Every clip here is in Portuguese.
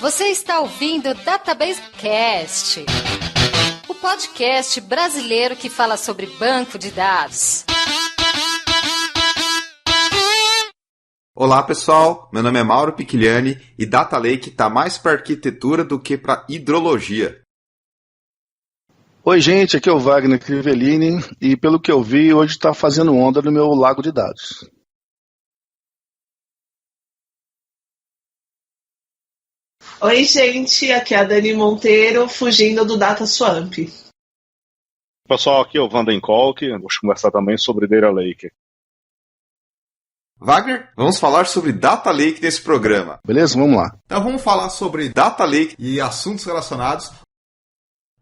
Você está ouvindo o Database Cast, o podcast brasileiro que fala sobre banco de dados. Olá pessoal, meu nome é Mauro Picchigliani e Data Lake está mais para arquitetura do que para hidrologia. Oi gente, aqui é o Wagner Crivellini e pelo que eu vi hoje está fazendo onda no meu lago de dados. Oi gente, aqui é a Dani Monteiro fugindo do Data Swamp. Pessoal, aqui é o Vanden Kolk, vou conversar também sobre Data Lake. Wagner, vamos falar sobre Data Lake nesse programa. Beleza, vamos lá. Então vamos falar sobre Data Lake e assuntos relacionados.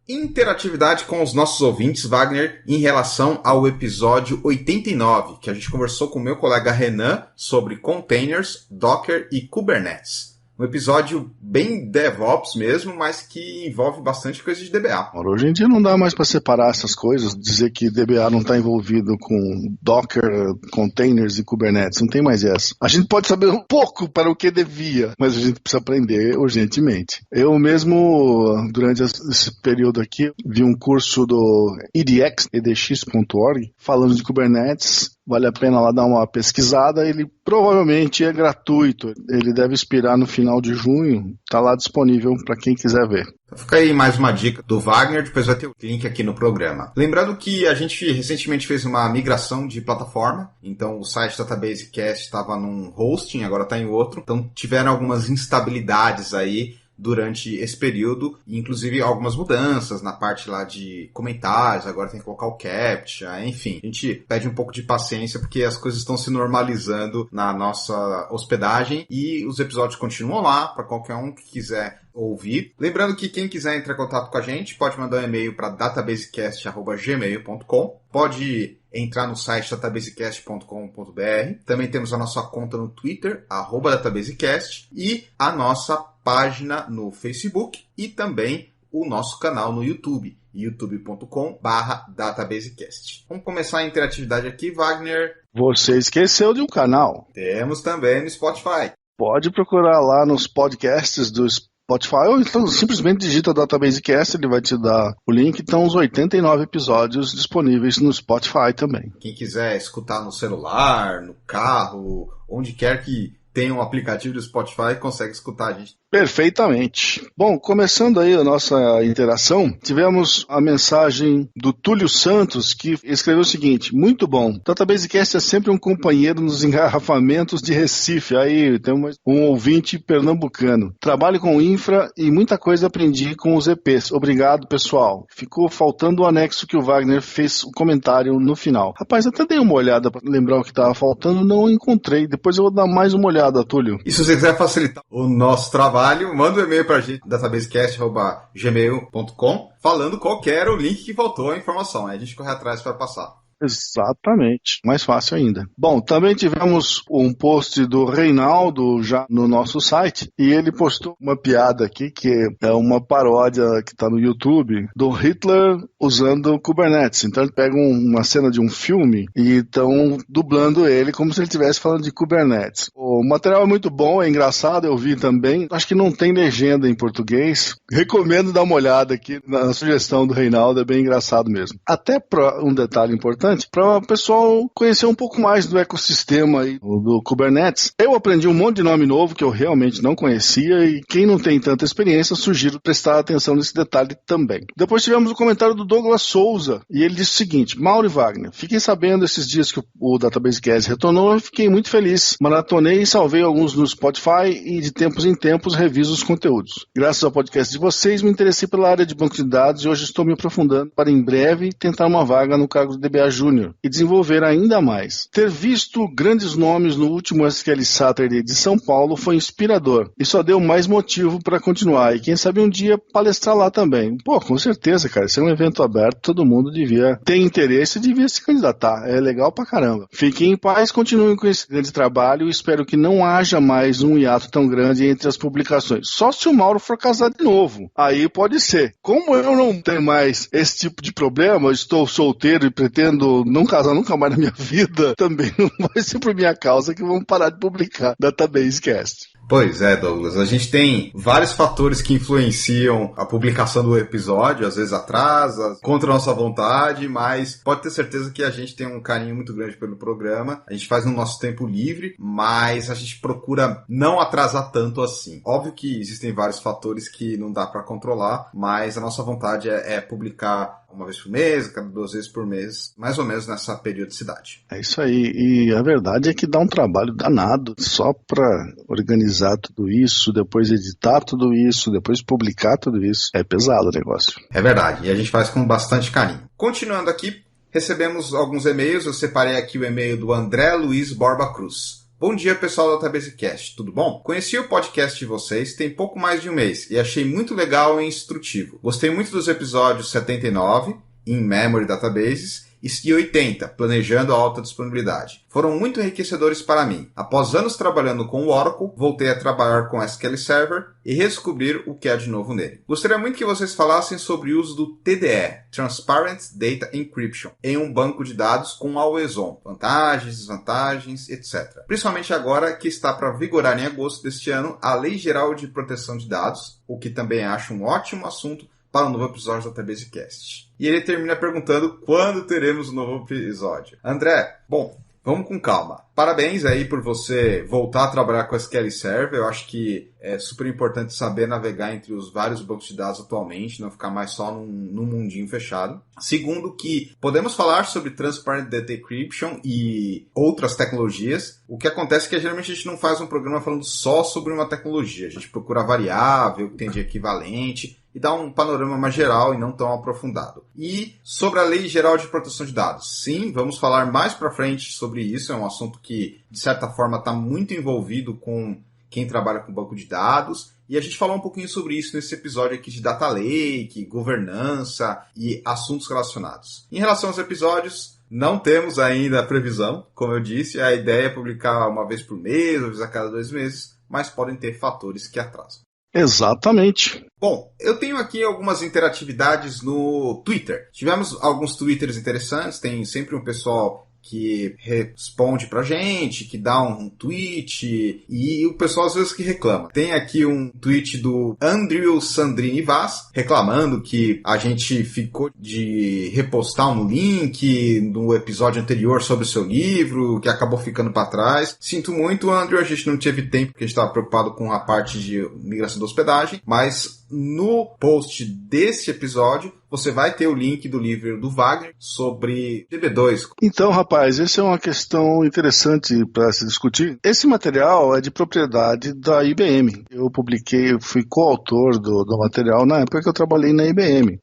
Interatividade com os nossos ouvintes, Wagner, em relação ao episódio 89, que a gente conversou com o meu colega Renan sobre containers, Docker e Kubernetes. Um episódio bem DevOps mesmo, mas que envolve bastante coisa de DBA. Hoje em dia não dá mais para separar essas coisas, dizer que DBA não está envolvido com Docker, containers e Kubernetes, não tem mais essa. A gente pode saber um pouco para o que devia, mas a gente precisa aprender urgentemente. Eu mesmo, durante esse período aqui, vi um curso do edx.org, falando de Kubernetes. Vale a pena lá dar uma pesquisada, ele provavelmente é gratuito, ele deve expirar no final de junho, está lá disponível para quem quiser ver. Então fica aí mais uma dica do Wagner, depois vai ter o link aqui no programa. Lembrando que a gente recentemente fez uma migração de plataforma, então o site Database Cast estava num hosting, agora está em outro, então tiveram algumas instabilidades aí durante esse período, inclusive algumas mudanças na parte lá de comentários, agora tem que colocar o CAPTCHA, enfim. A gente pede um pouco de paciência porque as coisas estão se normalizando na nossa hospedagem e os episódios continuam lá para qualquer um que quiser ouvir. Lembrando que quem quiser entrar em contato com a gente pode mandar um e-mail para databasecast@gmail.com, pode entrar no site databasecast.com.br, também temos a nossa conta no Twitter, @databasecast, e a nossa página no Facebook e também o nosso canal no YouTube, youtube.com/databasecast. Vamos começar a interatividade aqui, Wagner. Você esqueceu de um canal. Temos também no Spotify. Pode procurar lá nos podcasts do Spotify, ou então simplesmente digita Databasecast, ele vai te dar o link. Então, os 89 episódios disponíveis no Spotify também. Quem quiser escutar no celular, no carro, onde quer que tenha um aplicativo do Spotify, consegue escutar a gente. Perfeitamente. Bom, começando aí a nossa interação, tivemos a mensagem do Túlio Santos, que escreveu o seguinte: muito bom, Databasecast é sempre um companheiro nos engarrafamentos de Recife. Aí temos um ouvinte pernambucano. Trabalho com infra e muita coisa aprendi com os EPs. Obrigado, pessoal. Ficou faltando o anexo que o Wagner fez o comentário no final. Rapaz, até dei uma olhada para lembrar o que estava faltando, não encontrei. Depois eu vou dar mais uma olhada, Túlio. E se você quiser facilitar o nosso trabalho, manda um e-mail pra gente, databasecast@gmail.com, falando qual que era o link que faltou a informação. Aí a gente corre atrás para passar. Exatamente, mais fácil ainda. Bom, também tivemos um post do Reinaldo já no nosso site, e ele postou uma piada aqui, que é uma paródia que está no YouTube, do Hitler usando Kubernetes. Então ele pega uma cena de um filme e estão dublando ele como se ele estivesse falando de Kubernetes. O material é muito bom, é engraçado, eu vi também. Acho que não tem legenda em português. Recomendo dar uma olhada aqui na sugestão do Reinaldo, é bem engraçado mesmo. Até para um detalhe importante, para o pessoal conhecer um pouco mais do ecossistema aí do Kubernetes. Eu aprendi um monte de nome novo que eu realmente não conhecia, e quem não tem tanta experiência, sugiro prestar atenção nesse detalhe também. Depois tivemos o comentário do Douglas Souza, e ele disse o seguinte: Mauro e Wagner, fiquei sabendo esses dias que o Databasecast retornou e fiquei muito feliz. Maratonei e salvei alguns no Spotify e de tempos em tempos reviso os conteúdos. Graças ao podcast de vocês, me interessei pela área de banco de dados e hoje estou me aprofundando para em breve tentar uma vaga no cargo de DBA Júnior e desenvolver ainda mais. Ter visto grandes nomes no último SQL Saturday de São Paulo foi inspirador e só deu mais motivo para continuar, e quem sabe um dia palestrar lá também. Pô, com certeza, cara, isso é um evento aberto, todo mundo devia ter interesse e devia se candidatar, é legal pra caramba. Fiquem em paz, continuem com esse grande trabalho e espero que não haja mais um hiato tão grande entre as publicações. Só se o Mauro for casar de novo, aí pode ser. Como eu não tenho mais esse tipo de problema, eu estou solteiro e pretendo não casar nunca mais na minha vida, também não vai ser por minha causa que vamos parar de publicar Databasecast. Pois é, Douglas. A gente tem vários fatores que influenciam a publicação do episódio, às vezes atrasa, contra a nossa vontade, mas pode ter certeza que a gente tem um carinho muito grande pelo programa. A gente faz no nosso tempo livre, mas a gente procura não atrasar tanto assim. Óbvio que existem vários fatores que não dá para controlar, mas a nossa vontade é publicar uma vez por mês, cada 2 vezes por mês, mais ou menos nessa periodicidade. É isso aí, e a verdade é que dá um trabalho danado só para organizar tudo isso, depois editar tudo isso, depois publicar tudo isso. É pesado o negócio. É verdade, e a gente faz com bastante carinho. Continuando aqui, recebemos alguns e-mails, eu separei aqui o e-mail do André Luiz Borba Cruz. Bom dia, pessoal da DatabaseCast, tudo bom? Conheci o podcast de vocês tem pouco mais de um mês e achei muito legal e instrutivo. Gostei muito dos episódios 79, In Memory Databases, e 80, Planejando a Alta Disponibilidade. Foram muito enriquecedores para mim. Após anos trabalhando com o Oracle, voltei a trabalhar com SQL Server e redescobrir o que há de novo nele. Gostaria muito que vocês falassem sobre o uso do TDE, Transparent Data Encryption, em um banco de dados com Always On, vantagens, desvantagens, etc. Principalmente agora que está para vigorar em agosto deste ano a Lei Geral de Proteção de Dados, o que também acho um ótimo assunto para um novo episódio da DatabaseCast. E ele termina perguntando quando teremos um novo episódio. André, bom, vamos com calma. Parabéns aí por você voltar a trabalhar com a SQL Server. Eu acho que é super importante saber navegar entre os vários bancos de dados atualmente, não ficar mais só num mundinho fechado. Segundo, que podemos falar sobre Transparent Data Encryption e outras tecnologias. O que acontece é que geralmente a gente não faz um programa falando só sobre uma tecnologia. A gente procura variável, que tem de equivalente, e dá um panorama mais geral e não tão aprofundado. E sobre a Lei Geral de Proteção de Dados. Sim, vamos falar mais para frente sobre isso. É um assunto que, de certa forma, está muito envolvido com quem trabalha com banco de dados. E a gente falou um pouquinho sobre isso nesse episódio aqui de Data Lake, governança e assuntos relacionados. Em relação aos episódios, não temos ainda a previsão. Como eu disse, a ideia é publicar uma vez por mês, uma vez a cada 2 meses, mas podem ter fatores que atrasam. Exatamente. Bom, eu tenho aqui algumas interatividades no Twitter. Tivemos alguns Twitters interessantes, tem sempre um pessoal que responde pra gente, que dá um tweet, e o pessoal às vezes que reclama. Tem aqui um tweet do Andrew Sandrini Vaz, reclamando que a gente ficou de repostar um link no episódio anterior sobre o seu livro, que acabou ficando pra trás. Sinto muito, Andrew, a gente não teve tempo, porque a gente estava preocupado com a parte de migração da hospedagem, mas no post desse episódio você vai ter o link do livro do Wagner sobre DB2. Então, rapaz, essa é uma questão interessante para se discutir. Esse material é de propriedade da IBM. Eu publiquei, fui coautor do material na época que eu trabalhei na IBM.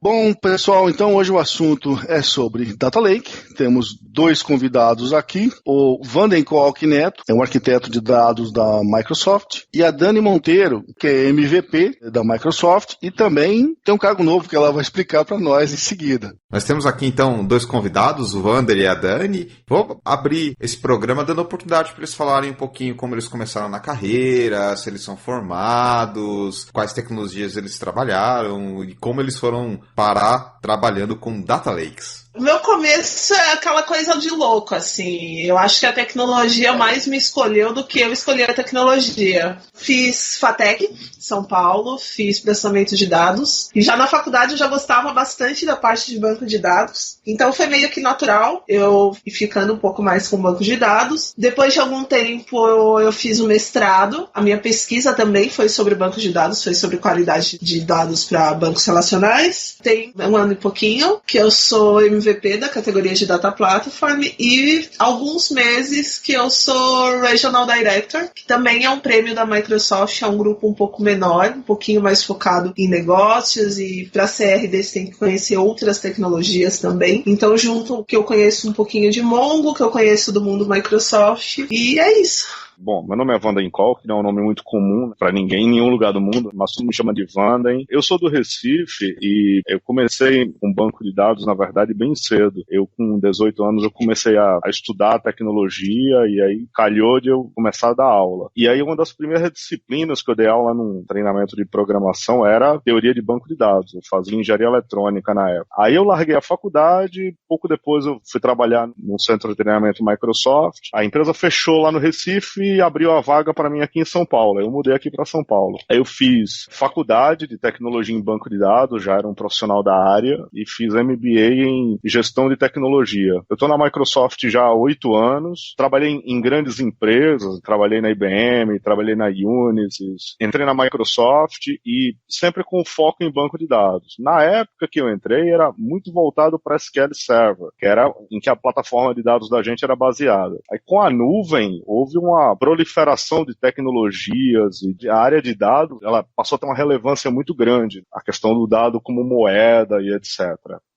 Bom, pessoal, então hoje o assunto é sobre Data Lake. Temos 2 convidados aqui. O Vanden Kolk Neto, é um arquiteto de dados da Microsoft, e a Dani Monteiro, que é MVP da Microsoft, e também tem um cargo novo que ela vai explicar para nós em seguida. Nós temos aqui, então, 2 convidados, o Vander e a Dani. Vou abrir esse programa dando oportunidade para eles falarem um pouquinho como eles começaram na carreira, se eles são formados, quais tecnologias eles trabalharam e como eles foram parar trabalhando com Data Lakes. O meu começo é aquela coisa de louco, assim. Eu acho que a tecnologia mais me escolheu do que eu escolhi a tecnologia. Fiz FATEC, São Paulo, fiz processamento de dados. E já na faculdade eu já gostava bastante da parte de banco de dados. Então foi meio que natural eu ir ficando um pouco mais com banco de dados. Depois de algum tempo eu fiz o mestrado. A minha pesquisa também foi sobre banco de dados, foi sobre qualidade de dados para bancos relacionais. Tem 1 ano e pouquinho que eu sou MVP da categoria de Data Platform e alguns meses que eu sou Regional Director, que também é um prêmio da Microsoft, é um grupo um pouco menor, um pouquinho mais focado em negócios, e para CRD você tem que conhecer outras tecnologias também. Então junto que eu conheço um pouquinho de Mongo, que eu conheço do mundo Microsoft, e é isso. Bom, meu nome é Vanden Kolk, não é um nome muito comum para ninguém em nenhum lugar do mundo, mas todo mundo me chama de Vanden. Eu sou do Recife e eu comecei com banco de dados, na verdade, bem cedo. Eu, com 18 anos, eu comecei a estudar tecnologia e aí calhou de eu começar a dar aula. E aí uma das primeiras disciplinas que eu dei aula num treinamento de programação era teoria de banco de dados. Eu fazia engenharia eletrônica na época. Aí eu larguei a faculdade, pouco depois eu fui trabalhar num centro de treinamento Microsoft. A empresa fechou lá no Recife e abriu a vaga para mim aqui em São Paulo. Eu mudei aqui para São Paulo. Aí eu fiz faculdade de tecnologia em banco de dados, já era um profissional da área, e fiz MBA em gestão de tecnologia. Eu estou na Microsoft já há 8 anos, trabalhei em grandes empresas, trabalhei na IBM, trabalhei na Unisys, entrei na Microsoft e sempre com foco em banco de dados. Na época que eu entrei, era muito voltado para SQL Server, que era em que a plataforma de dados da gente era baseada. Aí com a nuvem, houve uma proliferação de tecnologias e a área de dados, ela passou a ter uma relevância muito grande. A questão do dado como moeda e etc.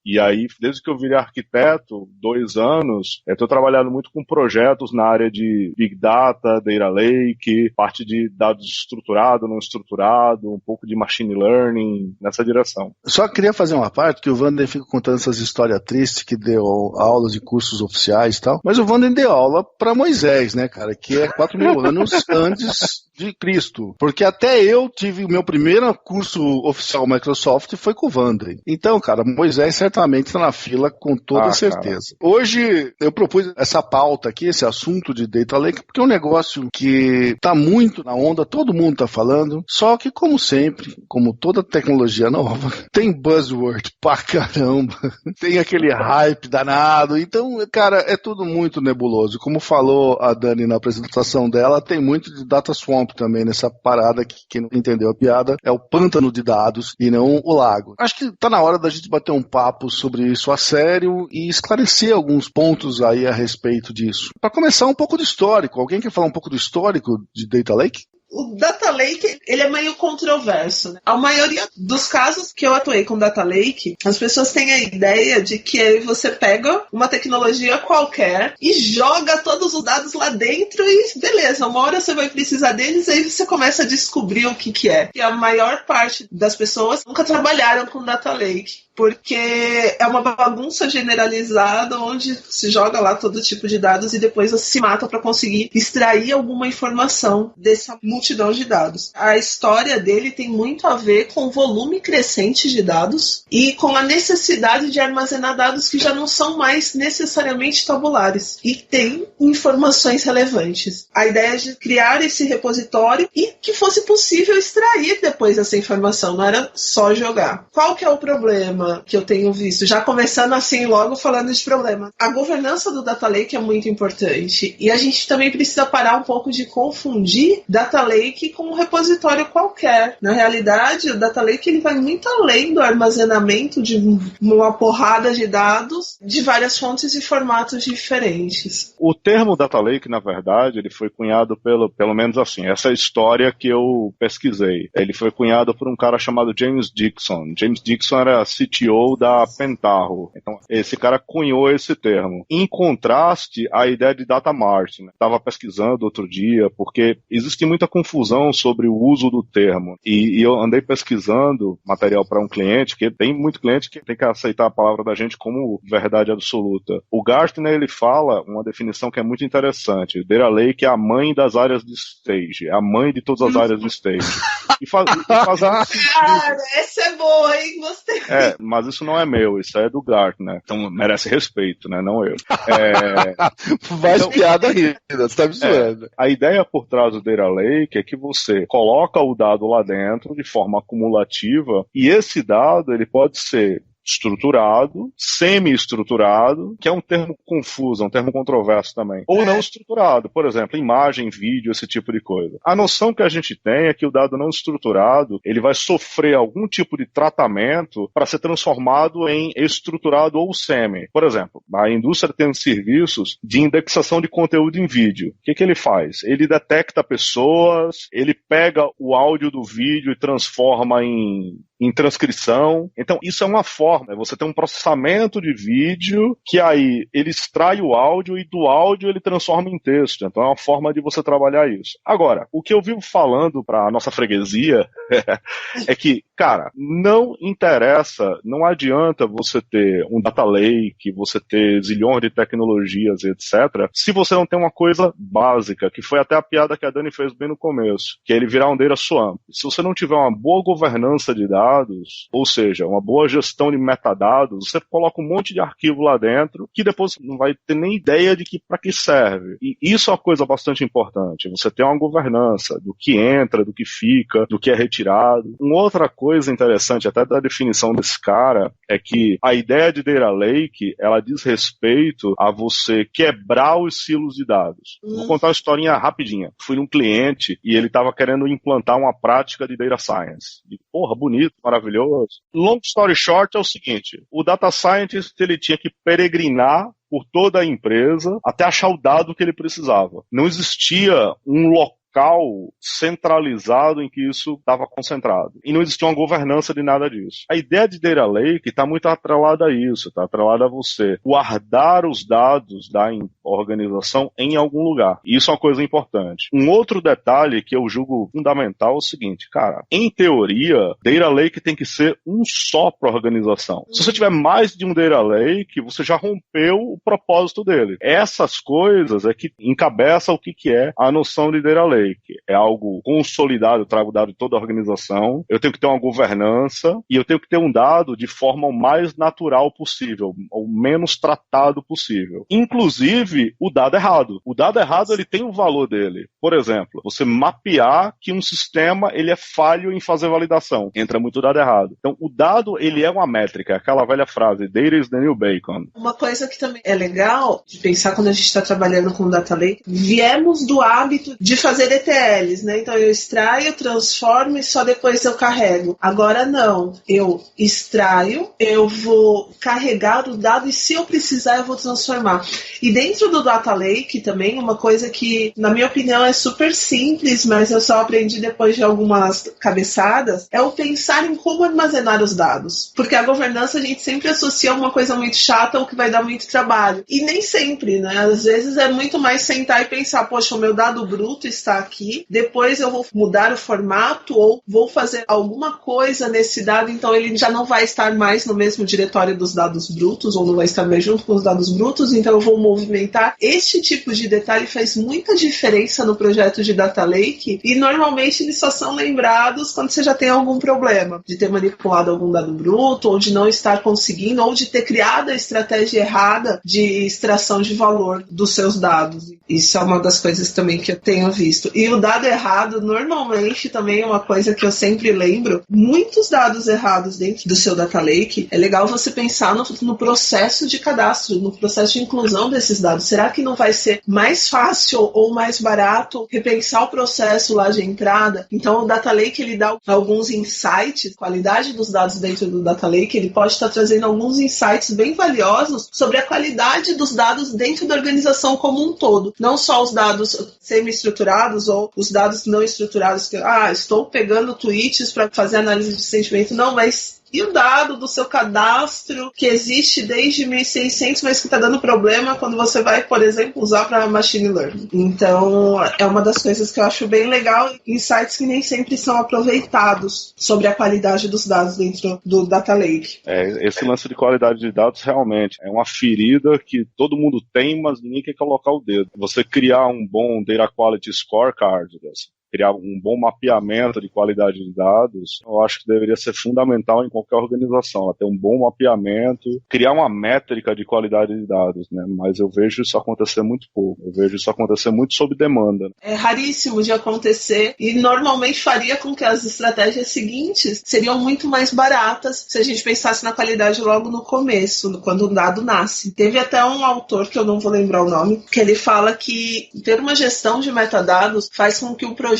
E aí, desde que eu virei arquiteto, 2 anos, eu estou trabalhando muito com projetos na área de Big Data, Data Lake, parte de dados estruturado, não estruturado, um pouco de Machine Learning, nessa direção. Só queria fazer uma parte, que o Wander fica contando essas histórias tristes, que deu aulas de cursos oficiais e tal, mas o Wander deu aula para Moisés, né, cara, que é 4.000 anos antes de Cristo. Porque até eu tive o meu primeiro curso oficial Microsoft foi com o Wander. Então, cara, Moisés certamente está na fila com toda certeza. Cara. Hoje eu propus essa pauta aqui, esse assunto de Data Lake, porque é um negócio que está muito na onda, todo mundo está falando, só que como sempre, como toda tecnologia nova, tem buzzword pra caramba, tem aquele hype danado, então, cara, é tudo muito nebuloso. Como falou a Dani na apresentação dela, tem muito de data swamp também nessa parada que quem não entendeu a piada é o pântano de dados e não o lago. Acho que tá na hora da gente bater um papo sobre isso a sério e esclarecer alguns pontos aí a respeito disso. Para começar, um pouco do histórico. Alguém quer falar um pouco do histórico de Data Lake? O Data Lake, ele é meio controverso, né? A maioria dos casos que eu atuei com Data Lake, as pessoas têm a ideia de que aí você pega uma tecnologia qualquer e joga todos os dados lá dentro e beleza, uma hora você vai precisar deles, aí você começa a descobrir o que é. E a maior parte das pessoas nunca trabalharam com Data Lake, porque é uma bagunça generalizada onde se joga lá todo tipo de dados e depois você se mata para conseguir extrair alguma informação dessa multidão de dados. A história dele tem muito a ver com o volume crescente de dados e com a necessidade de armazenar dados que já não são mais necessariamente tabulares e têm informações relevantes. A ideia é de criar esse repositório e que fosse possível extrair depois essa informação, não era só jogar. Qual que é o problema que eu tenho visto? Já começando assim, logo falando de problema. A governança do Data Lake é muito importante e a gente também precisa parar um pouco de confundir Data Lake com um repositório qualquer. Na realidade, o Data Lake ele vai muito além do armazenamento de uma porrada de dados de várias fontes e formatos diferentes. O termo Data Lake, na verdade, ele foi cunhado pelo menos assim, essa história que eu pesquisei. Ele foi cunhado por um cara chamado James Dixon. James Dixon era CTO da Pentaho. Então, esse cara cunhou esse termo. Em contraste, a ideia de Data Mart. Estava pesquisando outro dia, porque existe muita confusão sobre o uso do termo. E eu andei pesquisando material para um cliente, que tem muito cliente que tem que aceitar a palavra da gente como verdade absoluta. O Gartner, ele fala uma definição que é muito interessante. Data Lake é a mãe das áreas de stage. É a mãe de todas as áreas de stage. E faz Cara, essa é boa, hein? Gostei. Mas isso não é meu, isso é do Gartner. Então merece respeito, né? Não eu. Mais piada ainda, você tá me zoando. A ideia por trás do Data Lake é que você coloca o dado lá dentro de forma acumulativa e esse dado ele pode ser estruturado, semi-estruturado, que é um termo confuso, um termo controverso também, ou não estruturado, por exemplo, imagem, vídeo, esse tipo de coisa. A noção que a gente tem é que o dado não estruturado, ele vai sofrer algum tipo de tratamento para ser transformado em estruturado ou semi. Por exemplo, a indústria tem serviços de indexação de conteúdo em vídeo. O que ele faz? Ele detecta pessoas, ele pega o áudio do vídeo e transforma em transcrição. Então, isso é uma forma. Você tem um processamento de vídeo que aí ele extrai o áudio e do áudio ele transforma em texto. Então, é uma forma de você trabalhar isso. Agora, o que eu vivo falando para a nossa freguesia é que, cara, não interessa, não adianta você ter um data lake, você ter zilhões de tecnologias, etc., se você não tem uma coisa básica, que foi até a piada que a Dani fez bem no começo, que é ele virar um data swamp. Se você não tiver uma boa governança de dados, dados, ou seja, uma boa gestão de metadados, você coloca um monte de arquivo lá dentro que depois não vai ter nem ideia de para que serve. E isso é uma coisa bastante importante. Você tem uma governança do que entra, do que fica, do que é retirado. Uma outra coisa interessante, até da definição desse cara, é que a ideia de Data Lake, ela diz respeito a você quebrar os silos de dados. Vou contar uma historinha rapidinha. Fui num cliente e ele estava querendo implantar uma prática de Data Science. E, porra, bonito, maravilhoso. Long story short é o seguinte, o Data Scientist ele tinha que peregrinar por toda a empresa até achar o dado que ele precisava. Não existia um local centralizado em que isso estava concentrado. E não existia uma governança de nada disso. A ideia de Data Lake está muito atrelada a isso, está atrelada a você guardar os dados da organização em algum lugar. E isso é uma coisa importante. Um outro detalhe que eu julgo fundamental é o seguinte, cara, em teoria, Data Lake tem que ser um só para a organização. Se você tiver mais de um Data Lake, você já rompeu o propósito dele. Essas coisas é que encabeça o que é a noção de Data Lake. É algo consolidado, eu trago dado de toda a organização, eu tenho que ter uma governança e eu tenho que ter um dado de forma o mais natural possível, o menos tratado possível. Inclusive, o dado errado. O dado errado, ele tem o valor dele. Por exemplo, você mapear que um sistema, ele é falho em fazer validação. Entra muito dado errado. Então, o dado, ele é uma métrica, aquela velha frase, data is the new bacon. Uma coisa que também é legal de pensar quando a gente está trabalhando com Data Lake, viemos do hábito de fazer ETLs, né? Então eu extraio, transformo e só depois eu carrego. Agora não. Eu extraio, eu vou carregar o dado e se eu precisar eu vou transformar. E dentro do Data Lake também, uma coisa que, na minha opinião, é super simples, mas eu só aprendi depois de algumas cabeçadas, é o pensar em como armazenar os dados. Porque a governança a gente sempre associa a uma coisa muito chata ou que vai dar muito trabalho. E nem sempre, né? Às vezes é muito mais sentar e pensar, poxa, o meu dado bruto está aqui, depois eu vou mudar o formato ou vou fazer alguma coisa nesse dado, então ele já não vai estar mais no mesmo diretório dos dados brutos ou não vai estar mais junto com os dados brutos, então eu vou movimentar. Este tipo de detalhe faz muita diferença no projeto de Data Lake e normalmente eles só são lembrados quando você já tem algum problema, de ter manipulado algum dado bruto ou de não estar conseguindo ou de ter criado a estratégia errada de extração de valor dos seus dados. Isso é uma das coisas também que eu tenho visto. E o dado errado, normalmente, também é uma coisa que eu sempre lembro. Muitos dados errados dentro do seu Data Lake, é legal você pensar no processo de cadastro, no processo de inclusão desses dados. Será que não vai ser mais fácil ou mais barato repensar o processo lá de entrada? Então, o Data Lake, ele dá alguns insights, qualidade dos dados dentro do Data Lake, ele pode estar trazendo alguns insights bem valiosos sobre a qualidade dos dados dentro da organização como um todo. Não só os dados semi-estruturados ou os dados não estruturados, que estou pegando tweets para fazer análise de sentimento, não, mas e o dado do seu cadastro que existe desde 1600, mas que está dando problema quando você vai, por exemplo, usar para machine learning. Então, é uma das coisas que eu acho bem legal, insights que nem sempre são aproveitados sobre a qualidade dos dados dentro do Data Lake. Esse lance de qualidade de dados realmente é uma ferida que todo mundo tem, mas ninguém quer colocar o dedo. Você criar um bom Data Quality Scorecard, criar um bom mapeamento de qualidade de dados, eu acho que deveria ser fundamental em qualquer organização, ela ter um bom mapeamento, criar uma métrica de qualidade de dados, né? Mas eu vejo isso acontecer muito pouco, eu vejo isso acontecer muito sob demanda. É raríssimo de acontecer e normalmente faria com que as estratégias seguintes seriam muito mais baratas se a gente pensasse na qualidade logo no começo, quando o dado nasce. Teve até um autor, que eu não vou lembrar o nome, que ele fala que ter uma gestão de metadados faz com que o projeto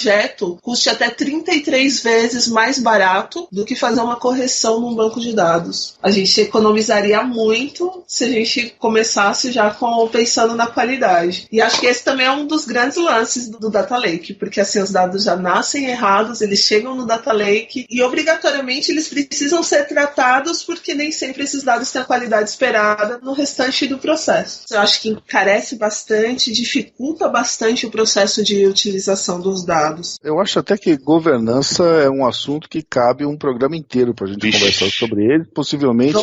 custe até 33 vezes mais barato do que fazer uma correção num banco de dados. A gente economizaria muito se a gente começasse já pensando na qualidade. E acho que esse também é um dos grandes lances do Data Lake, porque assim os dados já nascem errados, eles chegam no Data Lake e obrigatoriamente eles precisam ser tratados porque nem sempre esses dados têm a qualidade esperada no restante do processo. Eu acho que encarece bastante, dificulta bastante o processo de utilização dos dados. dados. Eu acho até que governança é um assunto que cabe um programa inteiro pra gente conversar sobre ele. Possivelmente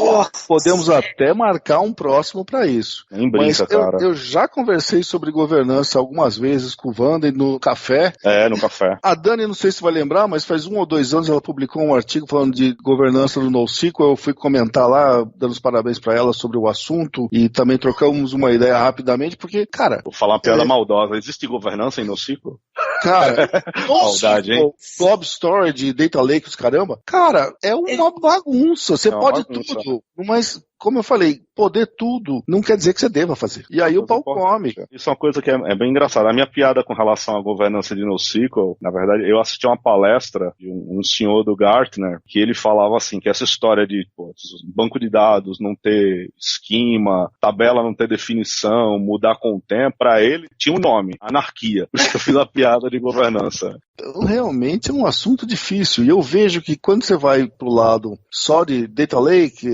podemos até marcar um próximo para isso. Nem brinca, cara. Eu já conversei sobre governança algumas vezes com o Wanda no café. No café. A Dani, não sei se vai lembrar, mas faz 1 ou 2 anos ela publicou um artigo falando de governança do NoSQL. Eu fui comentar lá, dando os parabéns para ela sobre o assunto e também trocamos uma ideia rapidamente, porque, cara... Vou falar uma piada maldosa. Existe governança em NoSQL? Cara, maldade, hein? Blob Storage, Data Lake, os caramba. Cara, é uma bagunça. Você pode tudo, mas... Como eu falei, poder tudo não quer dizer que você deva fazer. E aí o pau come. Isso é uma coisa que é bem engraçada. A minha piada com relação à governança de NoSQL, na verdade, eu assisti uma palestra de um senhor do Gartner, que ele falava assim, que essa história de banco de dados não ter esquema, tabela não ter definição, mudar com o tempo, para ele tinha um nome, anarquia. Por isso que eu fiz a piada de governança. Realmente é um assunto difícil. E eu vejo que quando você vai pro lado só de Data Lake,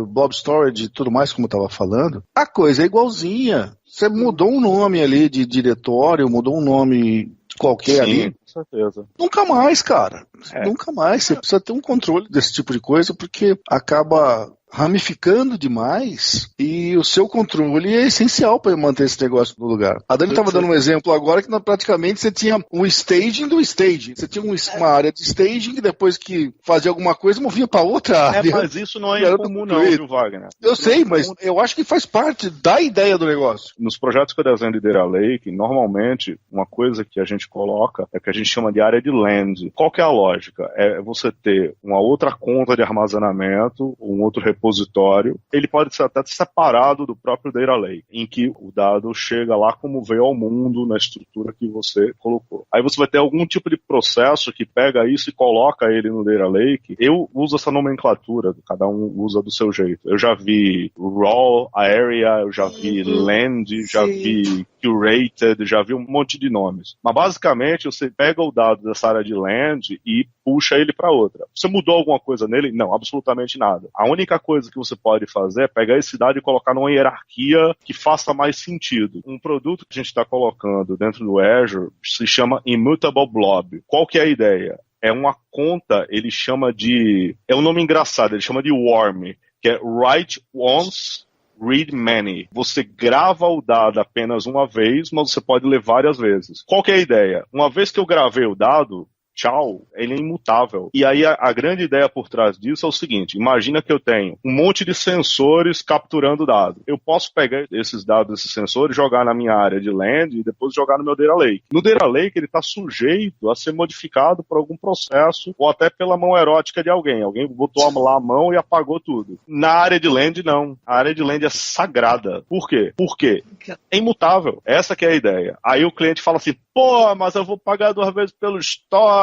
Blob Storage e tudo mais, como eu estava falando, a coisa é igualzinha. Você mudou um nome ali de diretório, mudou um nome qualquer ali. Com certeza. Nunca mais, cara. Nunca mais. Você precisa ter um controle desse tipo de coisa, porque acaba ramificando demais e o seu controle é essencial para manter esse negócio no lugar. A Dani estava dando um exemplo agora que praticamente você tinha um staging do staging. Você tinha uma área de staging que depois que fazia alguma coisa movia para outra área. Mas isso não é incomum não, viu, Wagner? Eu sei, mas eu acho que faz parte da ideia do negócio. Nos projetos que eu desenho de Data Lake, normalmente uma coisa que a gente coloca é que a gente chama de área de land. Qual que é a lógica? É você ter uma outra conta de armazenamento, um outro repositório, ele pode ser até separado do próprio Data Lake, em que o dado chega lá como veio ao mundo na estrutura que você colocou. Aí você vai ter algum tipo de processo que pega isso e coloca ele no Data Lake. Eu uso essa nomenclatura, cada um usa do seu jeito. Eu já vi raw area, eu já vi land, já vi curated, já vi um monte de nomes. Mas basicamente você pega o dado dessa área de land e puxa ele para outra. Você mudou alguma coisa nele? Não, absolutamente nada. A única coisa que você pode fazer é pegar esse dado e colocar numa hierarquia que faça mais sentido. Um produto que a gente está colocando dentro do Azure se chama Immutable Blob. Qual que é a ideia? É uma conta, ele chama de... É um nome engraçado, ele chama de worm, que é write once, read many. Você grava o dado apenas uma vez, mas você pode ler várias vezes. Qual que é a ideia? Uma vez que eu gravei o dado, tchau, ele é imutável. E aí a grande ideia por trás disso é o seguinte, imagina que eu tenho um monte de sensores capturando dado. Eu posso pegar esses dados, esses sensores, jogar na minha área de land e depois jogar no meu Data Lake. No Data Lake ele está sujeito a ser modificado por algum processo ou até pela mão erótica de alguém. Alguém botou lá a mão e apagou tudo. Na área de land, não. A área de land é sagrada. Por quê? Porque é imutável. Essa que é a ideia. Aí o cliente fala assim, pô, mas eu vou pagar 2 vezes pelo storage.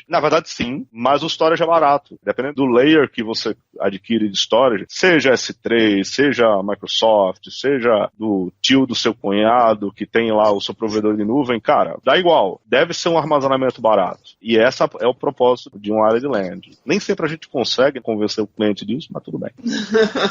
Na verdade, sim, mas o storage é barato. Dependendo do layer que você adquire de storage, seja S3, seja Microsoft, seja do tio do seu cunhado que tem lá o seu provedor de nuvem, cara, dá igual. Deve ser um armazenamento barato. E essa é o propósito de uma área de land. Nem sempre a gente consegue convencer o cliente disso, mas tudo bem.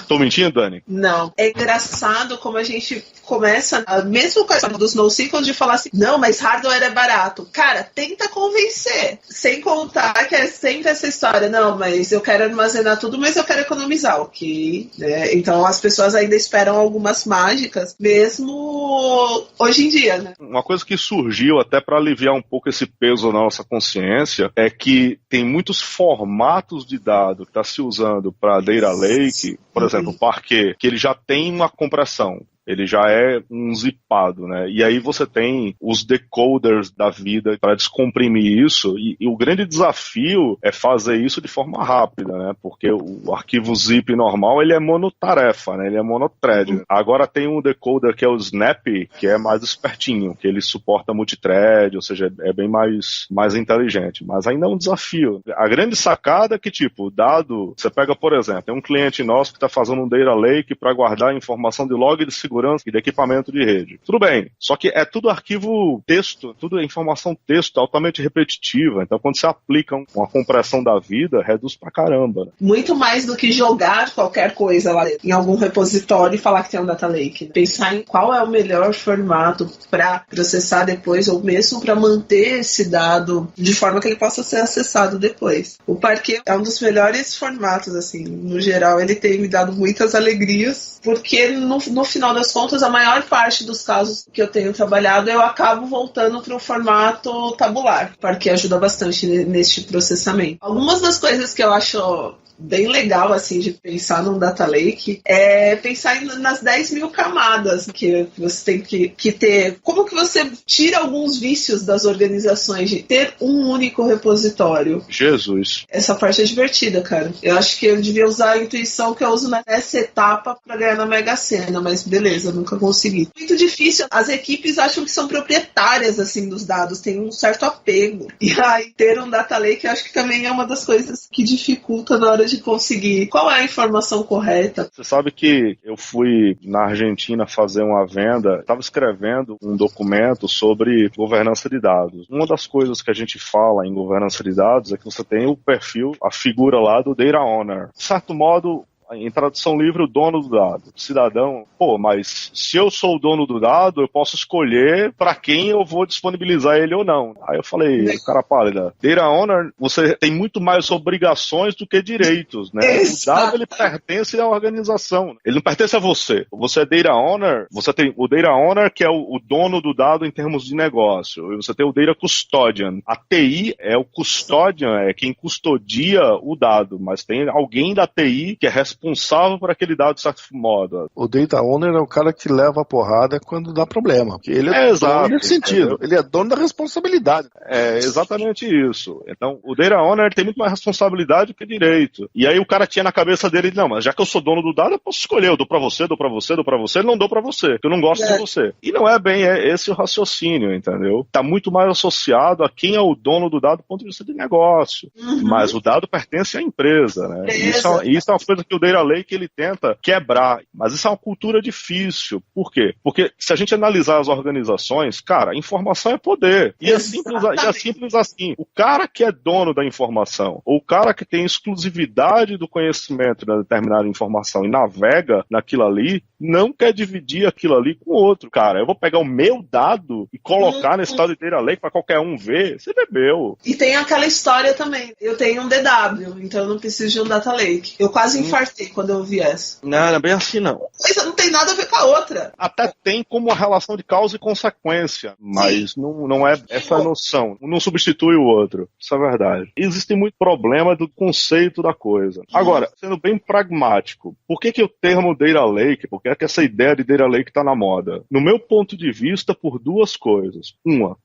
Tô mentindo, Dani? Não. É engraçado como a gente começa, mesmo com a história dos NoSQL, de falar assim, não, mas hardware é barato. Cara, tenta convencer. Sem contar que é sempre essa história, não, mas eu quero armazenar tudo, mas eu quero economizar, ok? Então as pessoas ainda esperam algumas mágicas, mesmo hoje em dia, né? Uma coisa que surgiu até para aliviar um pouco esse peso na nossa consciência é que tem muitos formatos de dado que está se usando para Data Lake, por exemplo, o Parquet, que ele já tem uma compressão. Ele já é um zipado, né? E aí você tem os decoders da vida para descomprimir isso, e o grande desafio é fazer isso de forma rápida, né? Porque o arquivo zip normal, ele é monotarefa, né? Ele é monothread. Agora tem um decoder que é o Snap, que é mais espertinho, que ele suporta multithread, ou seja, é bem mais inteligente. Mas ainda é um desafio. A grande sacada é que, tipo, o dado... Você pega, por exemplo, tem um cliente nosso que está fazendo um Data Lake para guardar informação de log de segurança segurança e de equipamento de rede. Tudo bem, só que é tudo arquivo texto, tudo informação texto, altamente repetitiva. Então, quando você aplica uma compressão da vida, reduz pra caramba. Né? Muito mais do que jogar qualquer coisa lá em algum repositório e falar que tem um data lake. Né? Pensar em qual é o melhor formato para processar depois, ou mesmo para manter esse dado de forma que ele possa ser acessado depois. O Parquet é um dos melhores formatos, assim, no geral, ele tem me dado muitas alegrias, porque no final das contas, a maior parte dos casos que eu tenho trabalhado, eu acabo voltando para o formato tabular. O Parquet ajuda bastante neste processamento. Algumas das coisas que eu acho bem legal, assim, de pensar num data lake é pensar nas 10 mil camadas que você tem que ter. Como que você tira alguns vícios das organizações de ter um único repositório? Jesus. Essa parte é divertida, cara. Eu acho que eu devia usar a intuição que eu uso nessa etapa pra ganhar na Mega Sena, mas beleza, nunca consegui. Muito difícil. As equipes acham que são proprietárias, assim, dos dados, tem um certo apego. E aí, ter um data lake, eu acho que também é uma das coisas que dificulta na hora de conseguir. Qual é a informação correta? Você sabe que eu fui na Argentina fazer uma venda, estava escrevendo um documento sobre governança de dados. Uma das coisas que a gente fala em governança de dados é que você tem o perfil, a figura lá do Data Owner. De certo modo, em tradução livre, o dono do dado. O cidadão, mas se eu sou o dono do dado, eu posso escolher para quem eu vou disponibilizar ele ou não. Aí eu falei, cara pálida, Data Owner, você tem muito mais obrigações do que direitos, né? O dado, ele pertence à organização. Ele não pertence a você. Você é Data Owner, você tem o Data Owner, que é o dono do dado em termos de negócio. E você tem o Data Custodian. A TI é o custodian, é quem custodia o dado, mas tem alguém da TI que é responsável por aquele dado de certo modo. O Data Owner é o cara que leva a porrada quando dá problema. Porque ele é dono nesse sentido. Ele é dono da responsabilidade. É exatamente isso. Então, o Data Owner tem muito mais responsabilidade do que direito. E aí o cara tinha na cabeça dele, não, mas já que eu sou dono do dado, eu posso escolher. Eu dou pra você, dou pra você, dou pra você, não dou pra você, porque eu não gosto de você. E não é bem esse o raciocínio, entendeu? Tá muito mais associado a quem é o dono do dado do ponto de vista de negócio. Mas o dado pertence à empresa, né? Isso é uma coisa que o Data Lake ele tenta quebrar, mas isso é uma cultura difícil. Por quê? Porque se a gente analisar as organizações, cara, informação é poder. E é simples assim. O cara que é dono da informação, ou o cara que tem exclusividade do conhecimento de determinada informação e navega naquilo ali, não quer dividir aquilo ali com outro, cara. Eu vou pegar o meu dado e colocar nesse tal de Data Lake para qualquer um ver. Você bebeu. E tem aquela história também. Eu tenho um DW, então eu não preciso de um Data Lake. Eu quase infartei quando eu vi essa. Não é bem assim, não. Mas não tem nada a ver com a outra. Até tem como uma relação de causa e consequência, mas não é essa noção. Um não substitui o outro. Isso é verdade. Existe muito problema do conceito da coisa. Agora, sendo bem pragmático, por que o termo Data Lake, por que é que essa ideia de Data Lake está na moda? No meu ponto de vista, por duas coisas. Uma,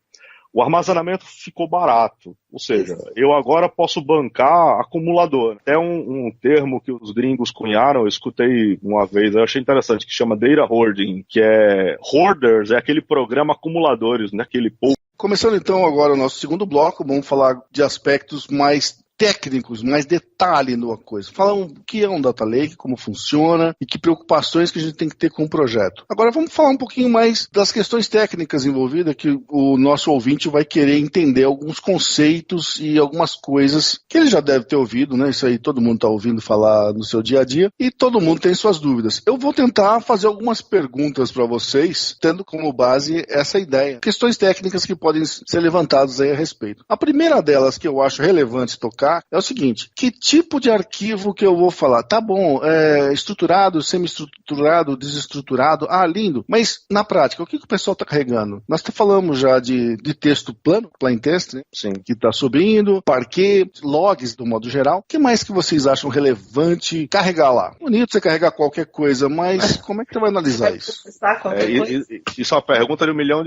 o armazenamento ficou barato, ou seja, eu agora posso bancar acumulador. Até um termo que os gringos cunharam, eu escutei uma vez, eu achei interessante, que chama Data Hoarding, que é hoarders, é aquele programa acumuladores, né, aquele povo. Começando então agora o nosso segundo bloco, vamos falar de aspectos mais técnicos, mais detalhe numa coisa. Falar o que é um Data Lake, como funciona e que preocupações que a gente tem que ter com o projeto. Agora vamos falar um pouquinho mais das questões técnicas envolvidas, que o nosso ouvinte vai querer entender alguns conceitos e algumas coisas que ele já deve ter ouvido, né? Isso aí todo mundo está ouvindo falar no seu dia a dia e todo mundo tem suas dúvidas. Eu vou tentar fazer algumas perguntas para vocês, tendo como base essa ideia. Questões técnicas que podem ser levantadas aí a respeito. A primeira delas que eu acho relevante tocar é o seguinte: que tipo de arquivo que eu vou falar? Tá bom, estruturado, semi-estruturado, desestruturado, lindo, mas na prática, o que o pessoal está carregando? Nós falamos já de texto plano, plain text, né? Sim. Que está subindo, Parquet, logs do modo geral. O que mais que vocês acham relevante carregar lá? Bonito você carregar qualquer coisa, mas como é que você vai analisar isso? Isso é uma pergunta de R$1 milhão.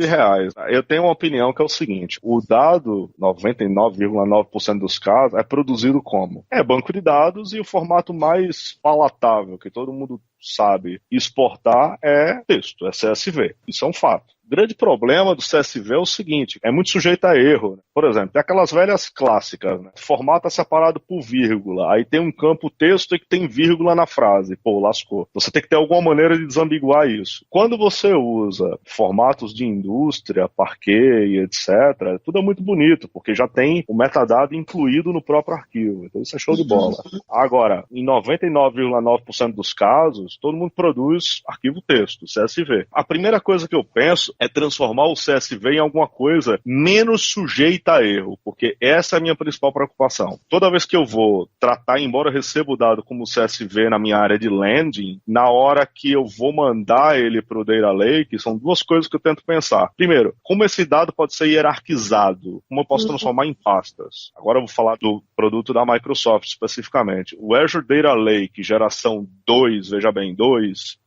Eu tenho uma opinião que é o seguinte: o dado, 99,9% dos casos, é produzido como? É banco de dados, e o formato mais palatável, que todo mundo sabe exportar, é texto, é CSV. Isso é um fato. O grande problema do CSV é o seguinte, é muito sujeito a erro. Por exemplo, tem aquelas velhas clássicas, né? Formato é separado por vírgula, aí tem um campo texto que tem vírgula na frase, pô, lascou. Você tem que ter alguma maneira de desambiguar isso. Quando você usa formatos de indústria, Parquet, etc., tudo é muito bonito, porque já tem o metadado incluído no próprio arquivo. Então isso é show de bola. Agora, em 99,9% dos casos, todo mundo produz arquivo texto, CSV. A primeira coisa que eu penso é transformar o CSV em alguma coisa menos sujeita a erro, porque essa é a minha principal preocupação. Toda vez que eu vou tratar, embora eu receba o dado como CSV na minha área de landing, na hora que eu vou mandar ele para o Data Lake, são duas coisas que eu tento pensar. Primeiro, como esse dado pode ser hierarquizado? Como eu posso transformar em pastas? Agora eu vou falar do produto da Microsoft especificamente. O Azure Data Lake geração 2, veja bem, 2,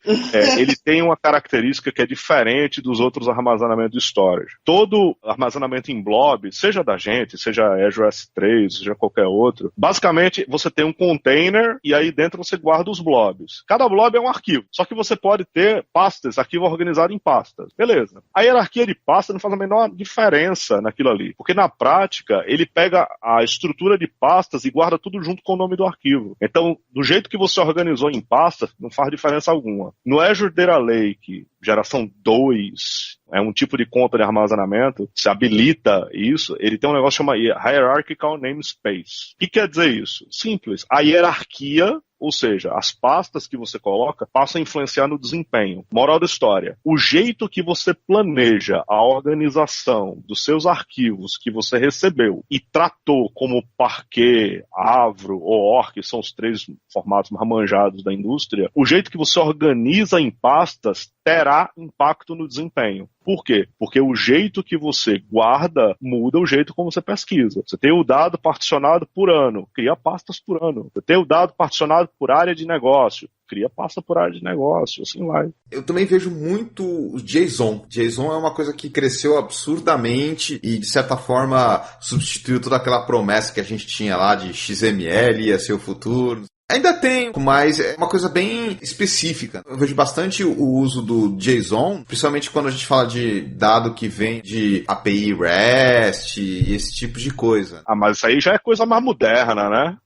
ele tem uma característica que é diferente dos outros armazenamentos de storage. Todo armazenamento em blob, seja da gente, seja Azure S3, seja qualquer outro, basicamente você tem um container e aí dentro você guarda os blobs. Cada blob é um arquivo, só que você pode ter pastas, arquivo organizado em pastas. Beleza. A hierarquia de pasta não faz a menor diferença naquilo ali, porque na prática ele pega a estrutura de pastas e guarda tudo junto com o nome do arquivo. Então, do jeito que você organizou em pastas, não faz diferença alguma. No Azure Data Lake, geração 2, é um tipo de conta de armazenamento, se habilita isso, ele tem um negócio chamado Hierarchical Namespace. O que quer dizer isso? Simples. A hierarquia, ou seja, as pastas que você coloca, passam a influenciar no desempenho. Moral da história. O jeito que você planeja a organização dos seus arquivos que você recebeu e tratou como Parquet, Avro ou OR, que são os 3 formatos mais manjados da indústria, o jeito que você organiza em pastas terá impacto no desempenho. Por quê? Porque o jeito que você guarda muda o jeito como você pesquisa. Você tem o dado particionado por ano, cria pastas por ano. Você tem o dado particionado por área de negócio, cria pasta por área de negócio, assim vai. Eu também vejo muito o JSON. JSON é uma coisa que cresceu absurdamente e, de certa forma, substituiu toda aquela promessa que a gente tinha lá de XML, ia ser o futuro. Ainda tem, mas é uma coisa bem específica. Eu vejo bastante o uso do JSON, principalmente quando a gente fala de dado que vem de API REST e esse tipo de coisa. Ah, mas isso aí já é coisa mais moderna, né?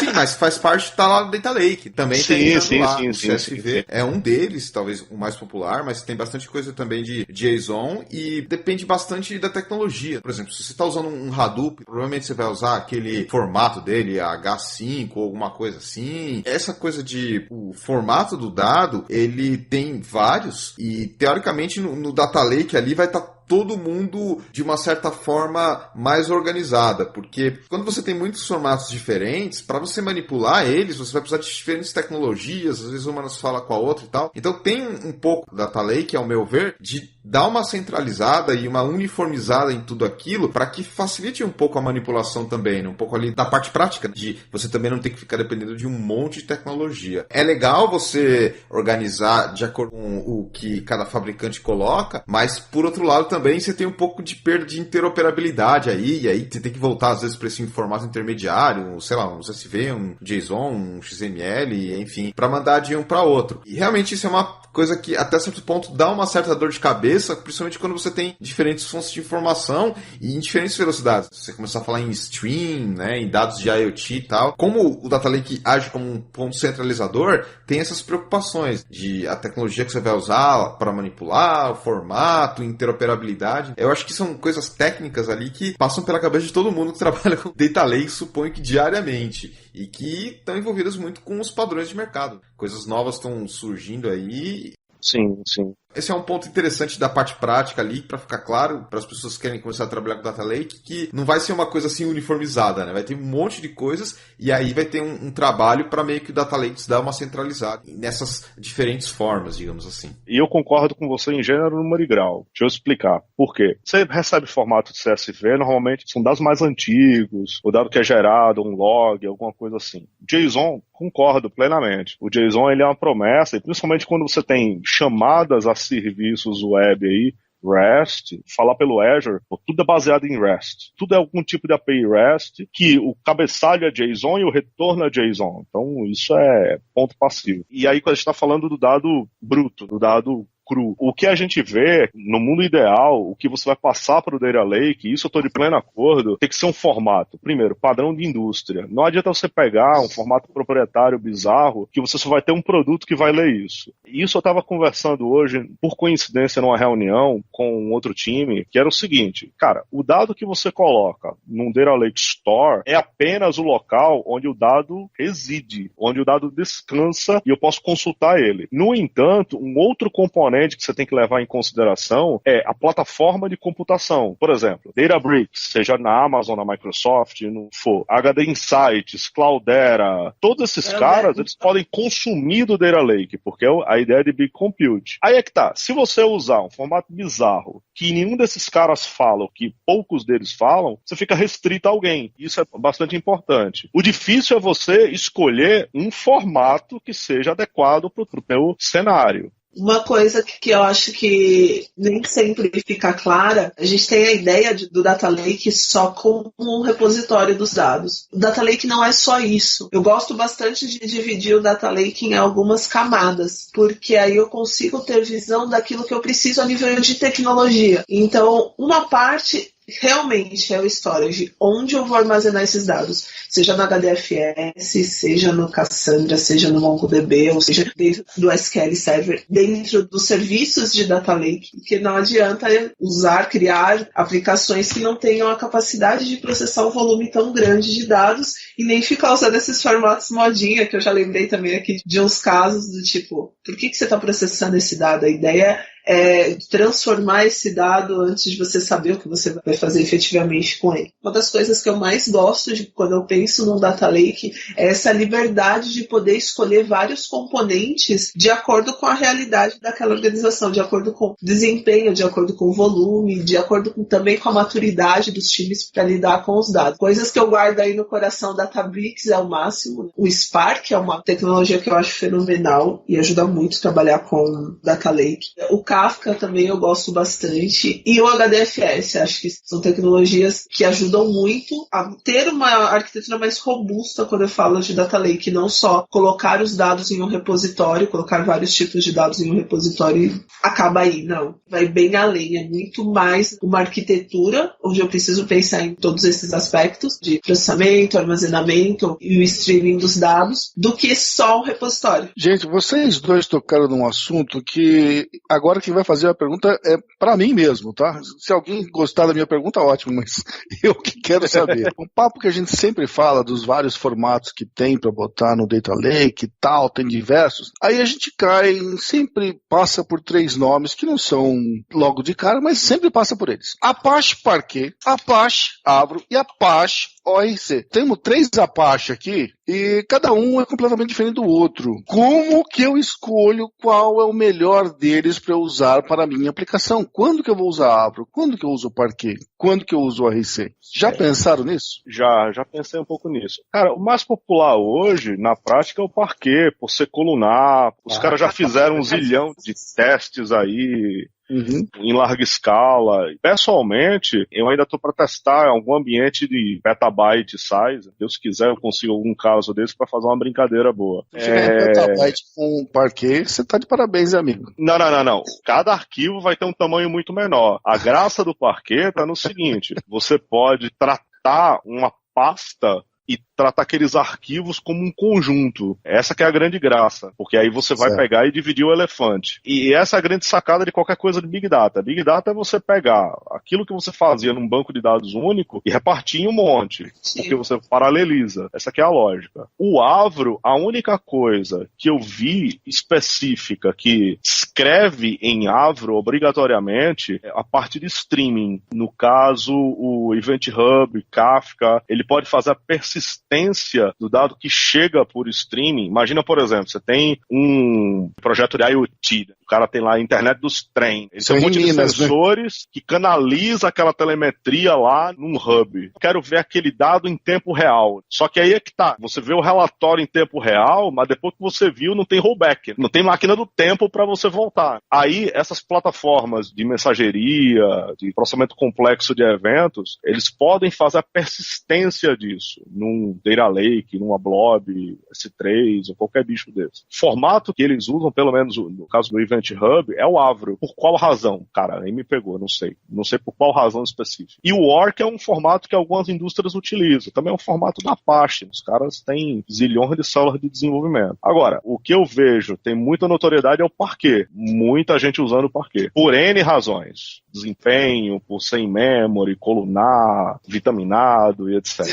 Sim, mas faz parte, tá lá no Data Lake. Também tem lá, o CSV. Sim. É um deles, talvez o mais popular, mas tem bastante coisa também de JSON e depende bastante da tecnologia. Por exemplo, se você está usando um Hadoop, provavelmente você vai usar aquele formato dele, H5 ou alguma coisa assim. Essa coisa de o formato do dado, ele tem vários e, teoricamente, no Data Lake ali vai estar todo mundo de uma certa forma mais organizada, porque quando você tem muitos formatos diferentes, para você manipular eles, você vai precisar de diferentes tecnologias, às vezes uma não se fala com a outra e tal. Então tem um pouco da Data Lake, ao meu ver, de dar uma centralizada e uma uniformizada em tudo aquilo para que facilite um pouco a manipulação também, né? Um pouco ali da parte prática, de você também não ter que ficar dependendo de um monte de tecnologia. É legal você organizar de acordo com o que cada fabricante coloca, mas por outro lado também você tem um pouco de perda de interoperabilidade aí, e aí você tem que voltar às vezes para esse formato intermediário, sei lá, um CSV, um JSON, um XML, enfim, para mandar de um para outro. E realmente isso é uma coisa que até certo ponto dá uma certa dor de cabeça, principalmente quando você tem diferentes fontes de informação e em diferentes velocidades. Se você começar a falar em stream, né, em dados de IoT e tal, como o Data Lake age como um ponto centralizador, tem essas preocupações de a tecnologia que você vai usar para manipular, o formato, interoperabilidade. Eu acho que são coisas técnicas ali que passam pela cabeça de todo mundo que trabalha com Data Lake, suponho que diariamente, e que estão envolvidas muito com os padrões de mercado. Coisas novas estão surgindo aí. Sim, sim. Esse é um ponto interessante da parte prática ali, para ficar claro, para as pessoas que querem começar a trabalhar com Data Lake, que não vai ser uma coisa assim uniformizada, né? Vai ter um monte de coisas e aí vai ter um trabalho para meio que o Data Lake dar uma centralizada nessas diferentes formas, digamos assim. E eu concordo com você em gênero, número e grau. Deixa eu explicar. Por quê? Você recebe formato de CSV, normalmente são dados mais antigos, o dado que é gerado, um log, alguma coisa assim. JSON, concordo plenamente. O JSON ele é uma promessa, e principalmente quando você tem chamadas a serviços web aí, REST, falar pelo Azure, tudo é baseado em REST. Tudo é algum tipo de API REST, que o cabeçalho é JSON e o retorno é JSON. Então, isso é ponto passivo. E aí, quando a gente está falando do dado bruto, do dado cru. O que a gente vê, no mundo ideal, o que você vai passar para o Data Lake, e isso eu estou de pleno acordo, tem que ser um formato. Primeiro, padrão de indústria. Não adianta você pegar um formato proprietário bizarro, que você só vai ter um produto que vai ler isso. E isso eu estava conversando hoje, por coincidência, numa reunião com um outro time, que era o seguinte, cara, o dado que você coloca num Data Lake Store é apenas o local onde o dado reside, onde o dado descansa e eu posso consultar ele. No entanto, um outro componente que você tem que levar em consideração é a plataforma de computação. Por exemplo, Databricks, seja na Amazon, na Microsoft, no for, HD Insights, Cloudera, todos esses caras, eles podem consumir do Data Lake, porque a ideia é de Big Compute. Aí é que tá, se você usar um formato bizarro, que nenhum desses caras fala, que poucos deles falam, você fica restrito a alguém. Isso é bastante importante. O difícil é você escolher um formato que seja adequado para o teu cenário. Uma coisa que eu acho que nem sempre fica clara, a gente tem a ideia do Data Lake só como um repositório dos dados. O Data Lake não é só isso. Eu gosto bastante de dividir o Data Lake em algumas camadas, porque aí eu consigo ter visão daquilo que eu preciso a nível de tecnologia. Então, uma parte realmente é o storage, onde eu vou armazenar esses dados, seja no HDFS, seja no Cassandra, seja no MongoDB, ou seja dentro do SQL Server, dentro dos serviços de Data Lake, porque não adianta criar aplicações que não tenham a capacidade de processar um volume tão grande de dados e nem ficar usando esses formatos modinha, que eu já lembrei também aqui de uns casos do tipo, por que você está processando esse dado? A ideia é transformar esse dado antes de você saber o que você vai fazer efetivamente com ele. Uma das coisas que eu mais gosto de quando eu penso num Data Lake é essa liberdade de poder escolher vários componentes de acordo com a realidade daquela organização, de acordo com o desempenho, de acordo com o volume, de acordo também com a maturidade dos times para lidar com os dados. Coisas que eu guardo aí no coração, Databricks é o máximo. O Spark é uma tecnologia que eu acho fenomenal e ajuda muito a trabalhar com Data Lake. O Kafka também eu gosto bastante. E o HDFS, acho que são tecnologias que ajudam muito a ter uma arquitetura mais robusta quando eu falo de Data Lake, não só colocar os dados em um repositório, colocar vários tipos de dados em um repositório e acaba aí, não. Vai bem além, é muito mais uma arquitetura onde eu preciso pensar em todos esses aspectos de processamento, armazenamento e o streaming dos dados, do que só um repositório. Gente, vocês dois tocaram num assunto que agora quem vai fazer a pergunta é para mim mesmo, tá? Se alguém gostar da minha pergunta, ótimo, mas eu que quero saber. Um papo que a gente sempre fala dos vários formatos que tem para botar no Data Lake e tal, tem diversos. Aí a gente sempre passa por 3 nomes que não são logo de cara, mas sempre passa por eles. Apache Parquet, Apache Avro e Apache ORC. Temos 3 Apache aqui e cada um é completamente diferente do outro. Como que eu escolho qual é o melhor deles para eu usar para a minha aplicação? Quando que eu vou usar Avro? Quando que eu uso Parquet? Quando que eu uso ORC? Já pensaram nisso? Já pensei um pouco nisso. Cara, o mais popular hoje, na prática, é o Parquet, por ser colunar. Os caras já fizeram um zilhão de testes aí. Em larga escala. Pessoalmente, eu ainda estou para testar algum ambiente de petabyte size. Se Deus quiser, eu consigo algum caso desse para fazer uma brincadeira boa. Petabyte com Parquet, você tá de parabéns, amigo. Não. Cada arquivo vai ter um tamanho muito menor. A graça do Parquet está no seguinte, você pode tratar uma pasta e tratar aqueles arquivos como um conjunto. Essa que é a grande graça, porque aí você vai pegar e dividir o elefante. E essa é a grande sacada de qualquer coisa de Big Data. Big Data é você pegar aquilo que você fazia num banco de dados único e repartir em um monte, porque você paraleliza. Essa que é a lógica. O Avro, a única coisa que eu vi específica que escreve em Avro obrigatoriamente é a parte de streaming. No caso, o Event Hub, Kafka, ele pode fazer a persistência do dado que chega por streaming. Imagina, por exemplo, você tem um projeto de IoT, o cara tem lá a internet dos trens, ele tem um monte de sensores que canaliza aquela telemetria lá num hub. Quero ver aquele dado em tempo real. Só que aí é que tá, você vê o relatório em tempo real, mas depois que você viu, não tem rollback, não tem máquina do tempo para você voltar. Aí, essas plataformas de mensageria, de processamento complexo de eventos, eles podem fazer a persistência disso. num Data Lake, numa Blob, S3 ou qualquer bicho desse. O formato que eles usam, pelo menos no caso do Event Hub, é o Avro. Por qual razão? Cara, aí me pegou, não sei. Não sei por qual razão específica. E o Orc é um formato que algumas indústrias utilizam. Também é um formato da Apache. Os caras têm zilhões de células de desenvolvimento. Agora, o que eu vejo, tem muita notoriedade, é o Parquet. Muita gente usando o Parquet. Por N razões. Desempenho, por sem memory, colunar, vitaminado e etc.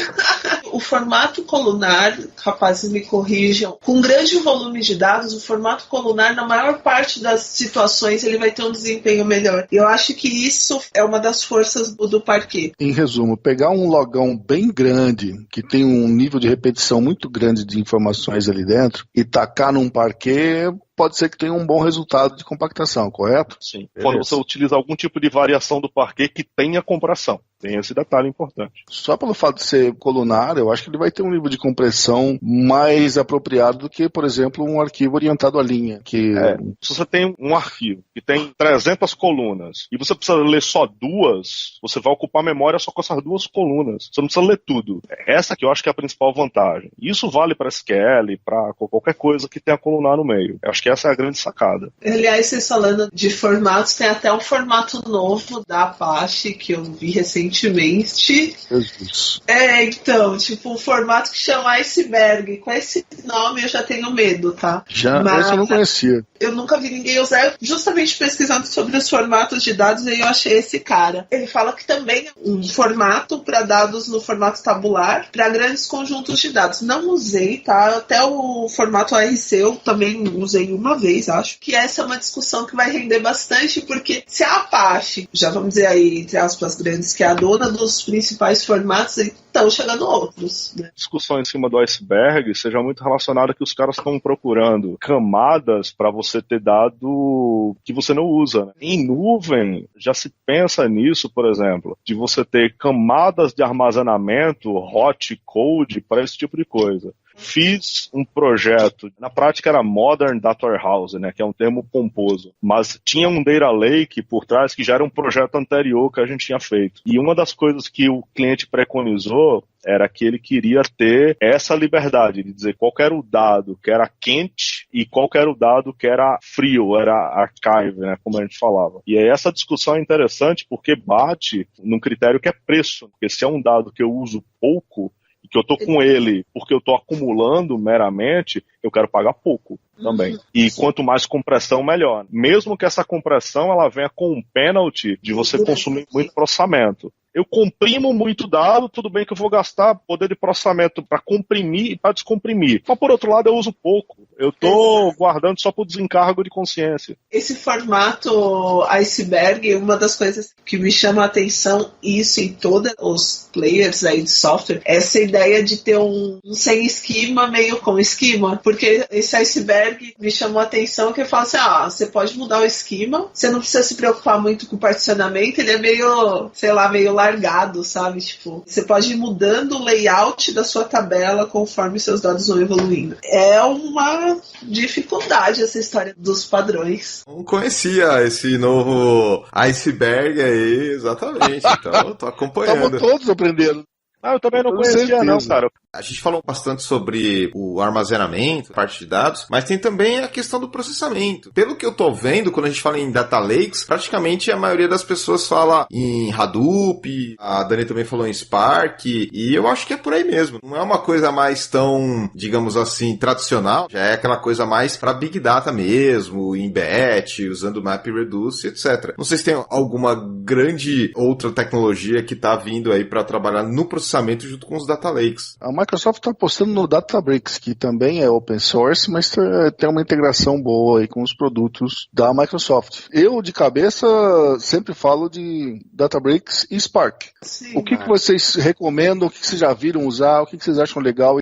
O formato colunar, rapazes me corrijam, com grande volume de dados, o formato colunar, na maior parte das situações, ele vai ter um desempenho melhor. E eu acho que isso é uma das forças do Parquet. Em resumo, pegar um logão bem grande, que tem um nível de repetição muito grande de informações ali dentro, e tacar num Parquet, pode ser que tenha um bom resultado de compactação, correto? Sim. Quando você utiliza algum tipo de variação do Parquet que tenha compressão. Tem esse detalhe importante. Só pelo fato de ser colunar, eu acho que ele vai ter um nível de compressão mais apropriado do que, por exemplo, um arquivo orientado à linha. Se você tem um arquivo que tem 300 colunas e você precisa ler só 2, você vai ocupar a memória só com essas 2 colunas. Você não precisa ler tudo. Essa que eu acho que é a principal vantagem. Isso vale para SQL, para qualquer coisa que tenha colunar no meio. Eu acho que essa é a grande sacada. Aliás, vocês falando de formatos, tem até um formato novo da Apache que eu vi recentemente. Jesus. Então, tipo, um formato que chama Iceberg. Com esse nome eu já tenho medo, tá? Esse eu não conhecia. Eu nunca vi ninguém usar, justamente pesquisando sobre os formatos de dados, e eu achei esse cara. Ele fala que também é um formato para dados no formato tabular, para grandes conjuntos de dados. Não usei, tá? Até o formato ARC eu também usei uma vez, acho. Que essa é uma discussão que vai render bastante, porque se a Apache, já vamos dizer aí, entre aspas grandes, que é a dona dos principais formatos, estão chegando outros, né? Discussão em cima do Iceberg seja muito relacionada que os caras estão procurando camadas para você ter dado que você não usa, né? Em nuvem, já se pensa nisso, por exemplo, de você ter camadas de armazenamento, hot code, para esse tipo de coisa. Fiz um projeto, na prática era Modern Data Warehouse, né, que é um termo pomposo, mas tinha um Data Lake por trás que já era um projeto anterior que a gente tinha feito. E uma das coisas que o cliente preconizou era que ele queria ter essa liberdade de dizer qual era o dado que era quente e qual era o dado que era frio, era archive, né, como a gente falava. E aí essa discussão é interessante porque bate num critério que é preço, porque se é um dado que eu uso pouco, que eu tô com ele porque eu tô acumulando meramente, eu quero pagar pouco também. E quanto mais compressão, melhor. Mesmo que essa compressão ela venha com um penalty de você consumir muito processamento. Eu comprimo muito dado, tudo bem que eu vou gastar poder de processamento para comprimir e para descomprimir. Mas, por outro lado, eu uso pouco. Eu estou guardando só por desencargo de consciência. Esse formato Iceberg, uma das coisas que me chama a atenção, isso em todos os players aí de software, é essa ideia de ter um sem esquema, meio com esquema. Porque esse Iceberg me chamou a atenção que eu falo assim, você pode mudar o esquema, você não precisa se preocupar muito com o particionamento, ele é meio, sei lá, meio largado, sabe? Tipo, você pode ir mudando o layout da sua tabela conforme seus dados vão evoluindo. É uma dificuldade essa história dos padrões. Não conhecia esse novo Iceberg aí, exatamente. Então, eu tô acompanhando. Estamos todos aprendendo. Eu também não conhecia, não, cara. A gente falou bastante sobre o armazenamento, parte de dados, mas tem também a questão do processamento. Pelo que eu tô vendo, quando a gente fala em data lakes, praticamente a maioria das pessoas fala em Hadoop, a Dani também falou em Spark, e eu acho que é por aí mesmo. Não é uma coisa mais tão, digamos assim, tradicional, já é aquela coisa mais para Big Data mesmo, em batch, usando MapReduce, etc. Não sei se tem alguma grande outra tecnologia que tá vindo aí para trabalhar no processamento junto com os data lakes. A Microsoft está apostando no Databricks, que também é open source, mas tem uma integração boa aí com os produtos da Microsoft. Eu, de cabeça, sempre falo de Databricks e Spark. Sim, o que vocês recomendam, o que vocês já viram usar, o que vocês acham legal?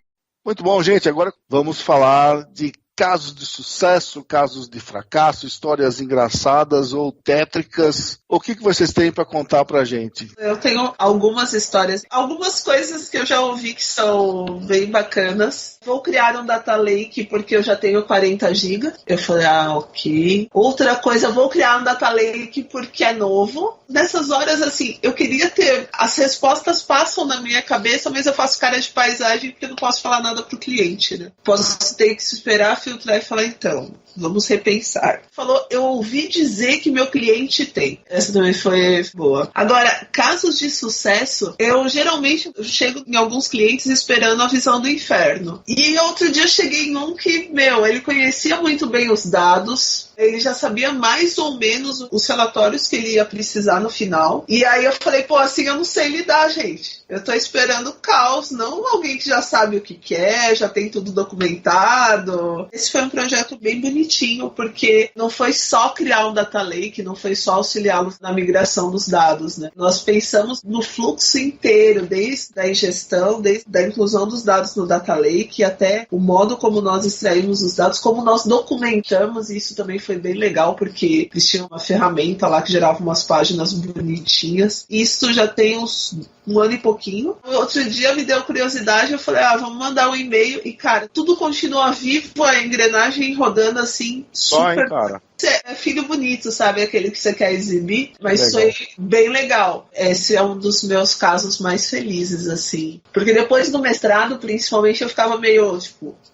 Muito bom, gente. Agora vamos falar de casos de sucesso, casos de fracasso, histórias engraçadas ou tétricas. O que vocês têm para contar pra gente? Eu tenho algumas histórias, algumas coisas que eu já ouvi que são bem bacanas. Vou criar um data lake porque eu já tenho 40 GB. Eu falei, ok. Outra coisa, vou criar um data lake porque é novo. Nessas horas, assim, eu queria ter... As respostas passam na minha cabeça, mas eu faço cara de paisagem porque eu não posso falar nada pro cliente, né? Posso ter que esperar, filtrar e falar, então, vamos repensar. Falou, eu ouvi dizer que meu cliente tem. Essa também foi boa. Agora, casos de sucesso, eu geralmente chego em alguns clientes esperando a visão do inferno. E outro dia eu cheguei em um que, ele conhecia muito bem os dados, ele já sabia mais ou menos os relatórios que ele ia precisar no final. E aí eu falei, assim eu não sei lidar, gente. Eu tô esperando caos, não alguém que já sabe o que quer, já tem tudo documentado. Esse foi um projeto bem bonitinho, porque não foi só criar um data lake, não foi só auxiliá-los na migração dos dados, né? Nós pensamos no fluxo inteiro, desde a ingestão, desde a inclusão dos dados no data lake, até o modo como nós extraímos os dados, como nós documentamos, e isso também foi bem legal, porque eles tinham uma ferramenta lá que gerava umas páginas bonitinhas. Isso já tem uns 1 ano e pouquinho. Outro dia me deu curiosidade, eu falei, vamos mandar um e-mail, e cara, tudo continua vivo, a engrenagem rodando assim, Só, super... hein, cara? É filho bonito, sabe? Aquele que você quer exibir, mas Legal. foi bem legal. Esse é um dos meus casos mais felizes, assim. Porque depois do mestrado, principalmente, eu ficava meio,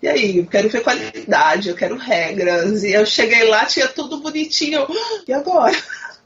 e aí? Eu quero ver qualidade, eu quero regras. E eu cheguei lá, tinha tudo bonitinho. E agora?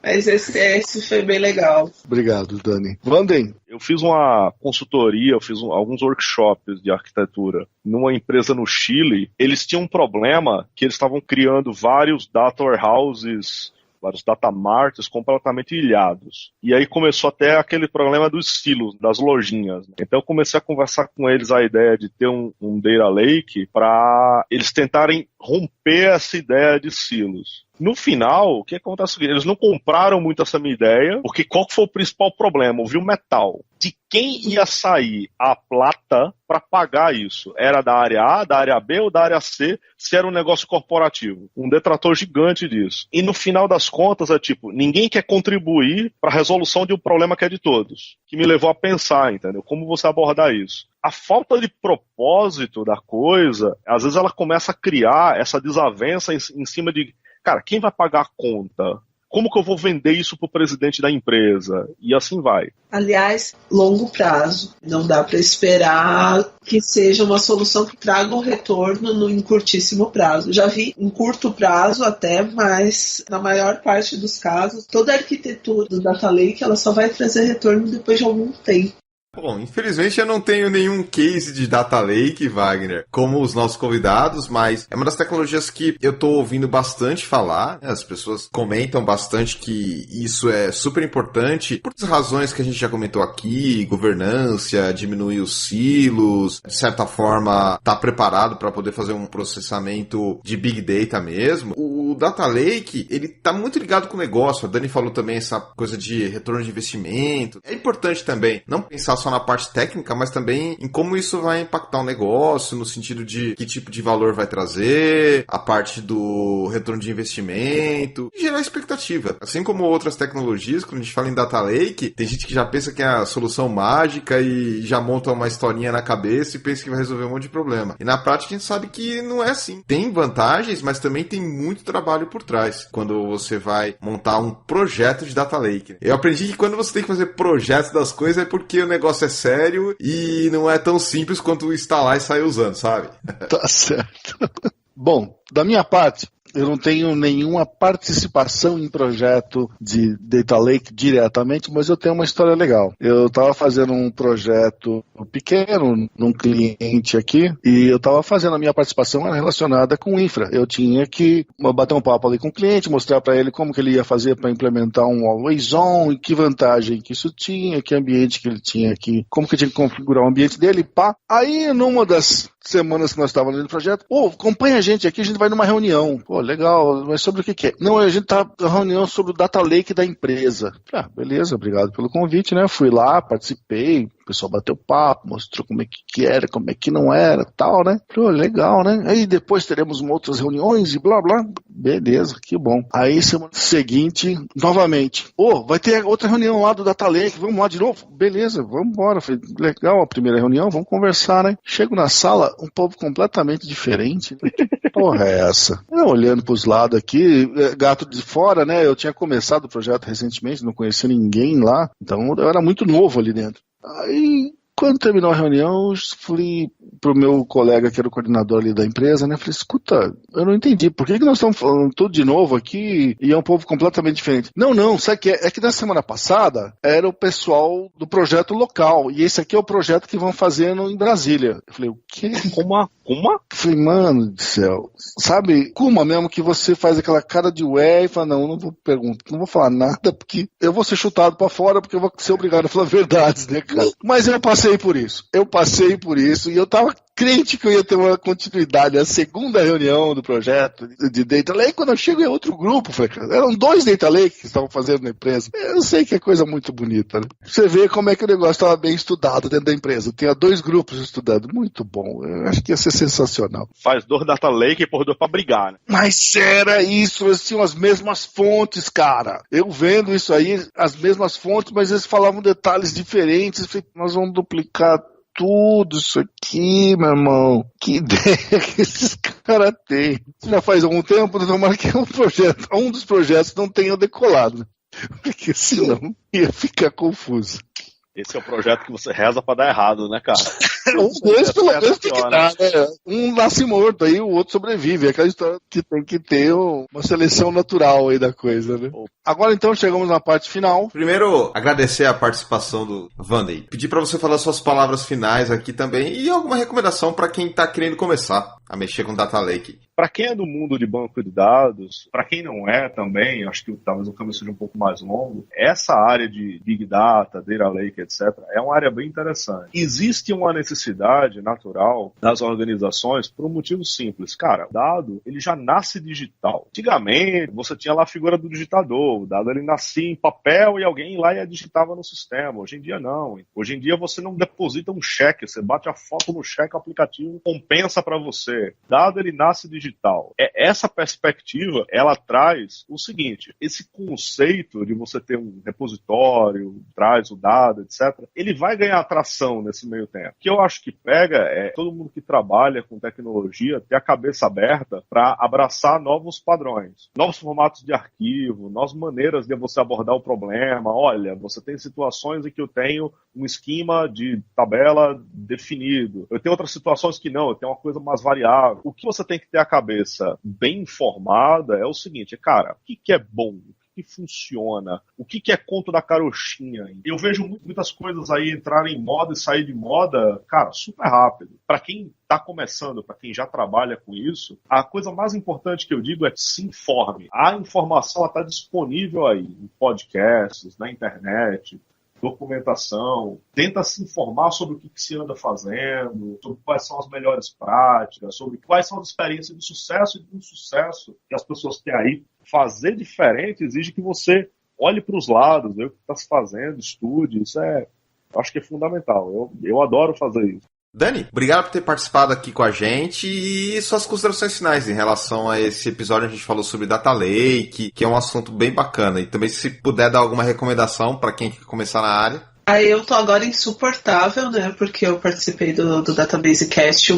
Mas esse foi bem legal. Obrigado, Dani. Vanden? Eu fiz uma consultoria, eu fiz alguns workshops de arquitetura numa empresa no Chile. Eles tinham um problema que eles estavam criando vários data warehouses, vários data marts completamente ilhados. E aí começou até aquele problema dos silos, das lojinhas. Então eu comecei a conversar com eles a ideia de ter um data lake para eles tentarem romper essa ideia de silos. No final, o que acontece? Eles não compraram muito essa minha ideia, porque qual foi o principal problema? Houve o metal. De quem ia sair a plata para pagar isso? Era da área A, da área B ou da área C, se era um negócio corporativo? Um detrator gigante disso. E no final das contas ninguém quer contribuir para a resolução de um problema que é de todos. Que me levou a pensar, entendeu? Como você abordar isso? A falta de propósito da coisa, às vezes ela começa a criar essa desavença em cima de, cara, quem vai pagar a conta? Como que eu vou vender isso para o presidente da empresa? E assim vai. Aliás, longo prazo. Não dá para esperar que seja uma solução que traga um retorno em curtíssimo prazo. Já vi em curto prazo até, mas na maior parte dos casos, toda a arquitetura do Data Lake ela só vai trazer retorno depois de algum tempo. Bom, infelizmente eu não tenho nenhum case de Data Lake, Wagner, como os nossos convidados, mas é uma das tecnologias que eu tô ouvindo bastante falar, né? As pessoas comentam bastante que isso é super importante, por razões que a gente já comentou aqui, governança, diminuir os silos, de certa forma tá preparado para poder fazer um processamento de Big Data mesmo. O Data Lake, ele tá muito ligado com o negócio, a Dani falou também essa coisa de retorno de investimento, é importante também não pensar só na parte técnica, mas também em como isso vai impactar o negócio, no sentido de que tipo de valor vai trazer, a parte do retorno de investimento, e gerar expectativa. Assim como outras tecnologias, quando a gente fala em Data Lake, tem gente que já pensa que é a solução mágica e já monta uma historinha na cabeça e pensa que vai resolver um monte de problema. E na prática a gente sabe que não é assim. Tem vantagens, mas também tem muito trabalho por trás quando você vai montar um projeto de Data Lake. Eu aprendi que quando você tem que fazer projetos das coisas é porque o negócio é sério e não é tão simples quanto instalar e sair usando, sabe? Tá certo. Bom, da minha parte, eu não tenho nenhuma participação em projeto de Data Lake diretamente, mas eu tenho uma história legal. Eu estava fazendo um projeto pequeno num cliente aqui e eu estava fazendo a minha participação relacionada com infra. Eu tinha que bater um papo ali com o cliente, mostrar para ele como que ele ia fazer para implementar um always on e que vantagem que isso tinha, que ambiente que ele tinha aqui, como que tinha que configurar o ambiente dele, pá. Aí, numa das semanas que nós estávamos no projeto, acompanha a gente aqui, a gente vai numa reunião. Legal, mas sobre o que é? Não, a gente tá na reunião sobre o Data Lake da empresa. Beleza, obrigado pelo convite, né? Fui lá, participei, pessoal bateu papo, mostrou como é que era, como é que não era, tal, né? Falei, legal, né? Aí depois teremos outras reuniões e blá, blá. Beleza, que bom. Aí semana seguinte, novamente, vai ter outra reunião lá do Data Lake, vamos lá de novo? Beleza, vamos embora. Falei, legal, a primeira reunião, vamos conversar, né? Chego na sala, um povo completamente diferente. Que porra é essa? Eu olhando pros lados aqui, gato de fora, né? Eu tinha começado o projeto recentemente, não conhecia ninguém lá, então eu era muito novo ali dentro. Aí, quando terminou a reunião, eu fui pro meu colega, que era o coordenador ali da empresa, né? Falei, escuta, eu não entendi, por que nós estamos falando tudo de novo aqui e é um povo completamente diferente? Não, sabe o que é? É que na semana passada era o pessoal do projeto local e esse aqui é o projeto que vão fazer em Brasília. Eu falei, o quê? Kuma? Eu falei, mano do céu, sabe, Kuma mesmo, que você faz aquela cara de ué e fala, não vou perguntar, não vou falar nada porque eu vou ser chutado pra fora porque eu vou ser obrigado a falar verdades, né, cara? Mas eu passei por isso e eu tava crente que eu ia ter uma continuidade. A segunda reunião do projeto de Data Lake, quando eu chego é outro grupo, eram 2 Data Lake que estavam fazendo na empresa. Eu sei que é coisa muito bonita, né? Você vê como é que o negócio estava bem estudado dentro da empresa. Tinha 2 grupos estudando, muito bom. Eu acho que ia ser sensacional. Faz 2 Data Lake e por 2 pra brigar, né? Mas era isso, eles tinham as mesmas fontes, cara. Eu vendo isso aí, as mesmas fontes, mas eles falavam detalhes diferentes. Eu falei, nós vamos duplicar tudo isso aqui, meu irmão. Que ideia que esses caras têm. Já faz algum tempo, tomara que um dos projetos não tenha decolado, né? Porque senão ia ficar confuso. Esse é o projeto que você reza pra dar errado, né, cara? Um deles pelo menos tem que dar, né? Um nasce morto, aí o outro sobrevive. É aquela história que tem que ter uma seleção natural aí da coisa, né? Agora então chegamos na parte final. Primeiro, agradecer a participação do Vanday. Pedir pra você falar suas palavras finais aqui também e alguma recomendação pra quem tá querendo começar a mexer com Data Lake. Para quem é do mundo de banco de dados, para quem não é também, acho que talvez o caminho seja um pouco mais longo, essa área de Big Data, Data Lake, etc., é uma área bem interessante. Existe uma necessidade natural das organizações por um motivo simples. Cara, o dado, ele já nasce digital. Antigamente, você tinha lá a figura do digitador, o dado ele nascia em papel e alguém lá ia digitava no sistema. Hoje em dia não. Hoje em dia você não deposita um cheque, você bate a foto no cheque, o aplicativo compensa para você. O dado ele nasce digital. Essa perspectiva, ela traz o seguinte, esse conceito de você ter um repositório, traz o dado, etc., ele vai ganhar atração nesse meio tempo. O que eu acho que pega é todo mundo que trabalha com tecnologia ter a cabeça aberta para abraçar novos padrões, novos formatos de arquivo, novas maneiras de você abordar o problema. Olha, você tem situações em que eu tenho um esquema de tabela definido. Eu tenho outras situações que não, eu tenho uma coisa mais variável. O que você tem que ter a cabeça bem informada é o seguinte, cara, o que é bom? O que funciona? O que é conto da carochinha? Eu vejo muitas coisas aí entrarem em moda e sair de moda, cara, super rápido. Para quem está começando, para quem já trabalha com isso, a coisa mais importante que eu digo é se informe. A informação está disponível aí em podcasts, na internet, documentação, tenta se informar sobre o que se anda fazendo, sobre quais são as melhores práticas, sobre quais são as experiências de sucesso e de insucesso que as pessoas têm aí. Fazer diferente exige que você olhe para os lados, ver o que está se fazendo, estude, isso eu acho que é fundamental. Eu adoro fazer isso. Dani, obrigado por ter participado aqui com a gente e suas considerações finais em relação a esse episódio. A gente falou sobre Data Lake, que é um assunto bem bacana. E também se puder dar alguma recomendação para quem quer começar na área. Aí eu tô agora insuportável, né? Porque eu participei do Database Cast.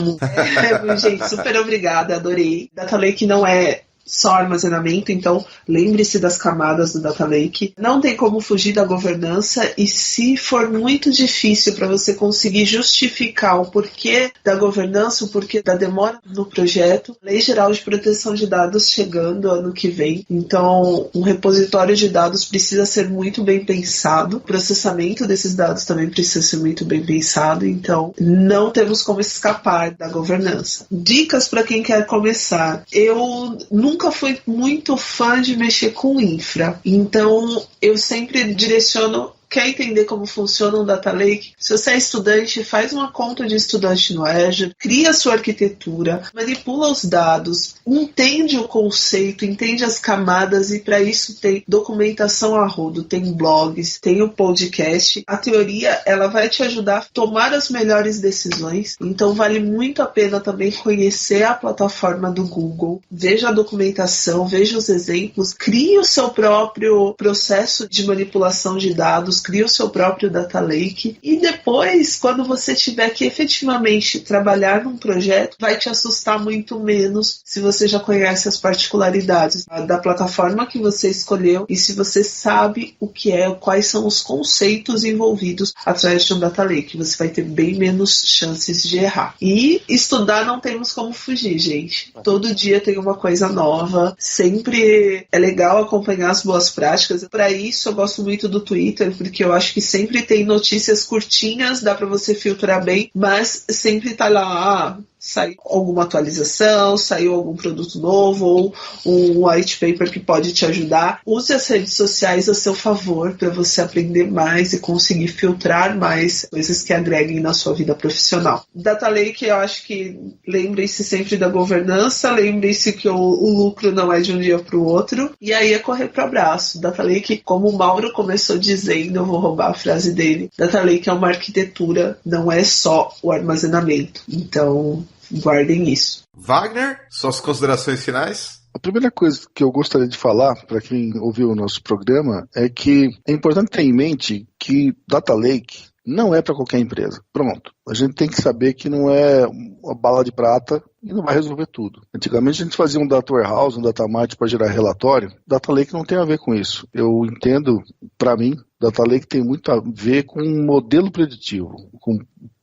Gente, super obrigada, adorei. Data Lake não é só armazenamento, então lembre-se das camadas do Data Lake. Não tem como fugir da governança e se for muito difícil para você conseguir justificar o porquê da governança, o porquê da demora no projeto, Lei Geral de Proteção de Dados chegando ano que vem. Então, um repositório de dados precisa ser muito bem pensado, o processamento desses dados também precisa ser muito bem pensado, então não temos como escapar da governança. Dicas para quem quer começar. Eu nunca fui muito fã de mexer com infra, então eu sempre direciono quer entender como funciona um Data Lake, se você é estudante, faz uma conta de estudante no Azure, cria a sua arquitetura, manipula os dados, entende o conceito, entende as camadas, e para isso tem documentação a rodo, tem blogs, tem o podcast. A teoria, ela vai te ajudar a tomar as melhores decisões, então vale muito a pena também conhecer a plataforma do Google, veja a documentação, veja os exemplos, crie o seu próprio processo de manipulação de dados, crie o seu próprio Data Lake, e depois, quando você tiver que efetivamente trabalhar num projeto, vai te assustar muito menos se você já conhece as particularidades da plataforma que você escolheu e se você sabe o que é, quais são os conceitos envolvidos através de um Data Lake. Você vai ter bem menos chances de errar. E estudar não temos como fugir, gente. Todo dia tem uma coisa nova, sempre é legal acompanhar as boas práticas. Para isso eu gosto muito do Twitter, porque eu acho que sempre tem notícias curtinhas, dá para você filtrar bem, mas sempre tá lá, saiu alguma atualização, saiu algum produto novo ou um white paper que pode te ajudar. Use as redes sociais a seu favor para você aprender mais e conseguir filtrar mais coisas que agreguem na sua vida profissional. Data Lake, eu acho que lembre-se sempre da governança, lembre-se que o lucro não é de um dia para o outro, e aí é correr para o abraço. Data Lake, como o Mauro começou dizendo, eu vou roubar a frase dele, Data Lake é uma arquitetura, não é só o armazenamento. Então, guardem isso. Wagner, suas considerações finais? A primeira coisa que eu gostaria de falar para quem ouviu o nosso programa é que é importante ter em mente que Data Lake não é para qualquer empresa. Pronto. A gente tem que saber que não é uma bala de prata e não vai resolver tudo. Antigamente a gente fazia um Data Warehouse, um Data Mart para gerar relatório. Data Lake não tem a ver com isso. Eu entendo, para mim, Data Lake tem muito a ver com um modelo preditivo, com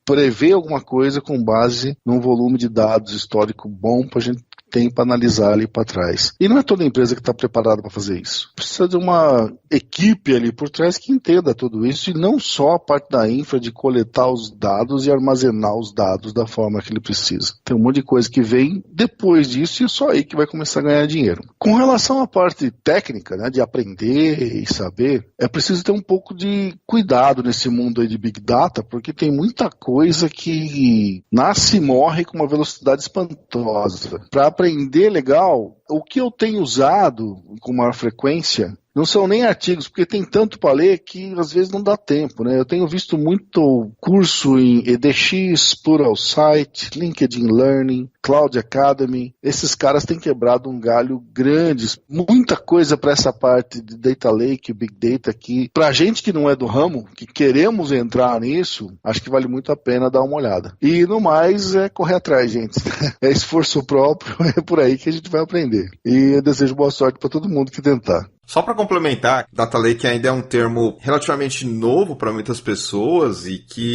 prever alguma coisa com base num volume de dados histórico bom para a gente tem para analisar ali para trás. E não é toda empresa que está preparada para fazer isso. Precisa de uma equipe ali por trás que entenda tudo isso, e não só a parte da infra de coletar os dados e armazenar os dados da forma que ele precisa. Tem um monte de coisa que vem depois disso, e é só aí que vai começar a ganhar dinheiro. Com relação à parte técnica, né, de aprender e saber, é preciso ter um pouco de cuidado nesse mundo aí de Big Data, porque tem muita coisa que nasce e morre com uma velocidade espantosa. Para aprender legal, o que eu tenho usado com maior frequência não são nem artigos, porque tem tanto para ler que às vezes não dá tempo, né? Eu tenho visto muito curso em EDX, Pluralsight, LinkedIn Learning, Cloud Academy. Esses caras têm quebrado um galho grande. Muita coisa para essa parte de Data Lake, Big Data aqui. Para gente que não é do ramo, que queremos entrar nisso, acho que vale muito a pena dar uma olhada. E no mais, é correr atrás, gente. É esforço próprio, é por aí que a gente vai aprender. E eu desejo boa sorte para todo mundo que tentar. Só para complementar, Data Lake ainda é um termo relativamente novo para muitas pessoas e que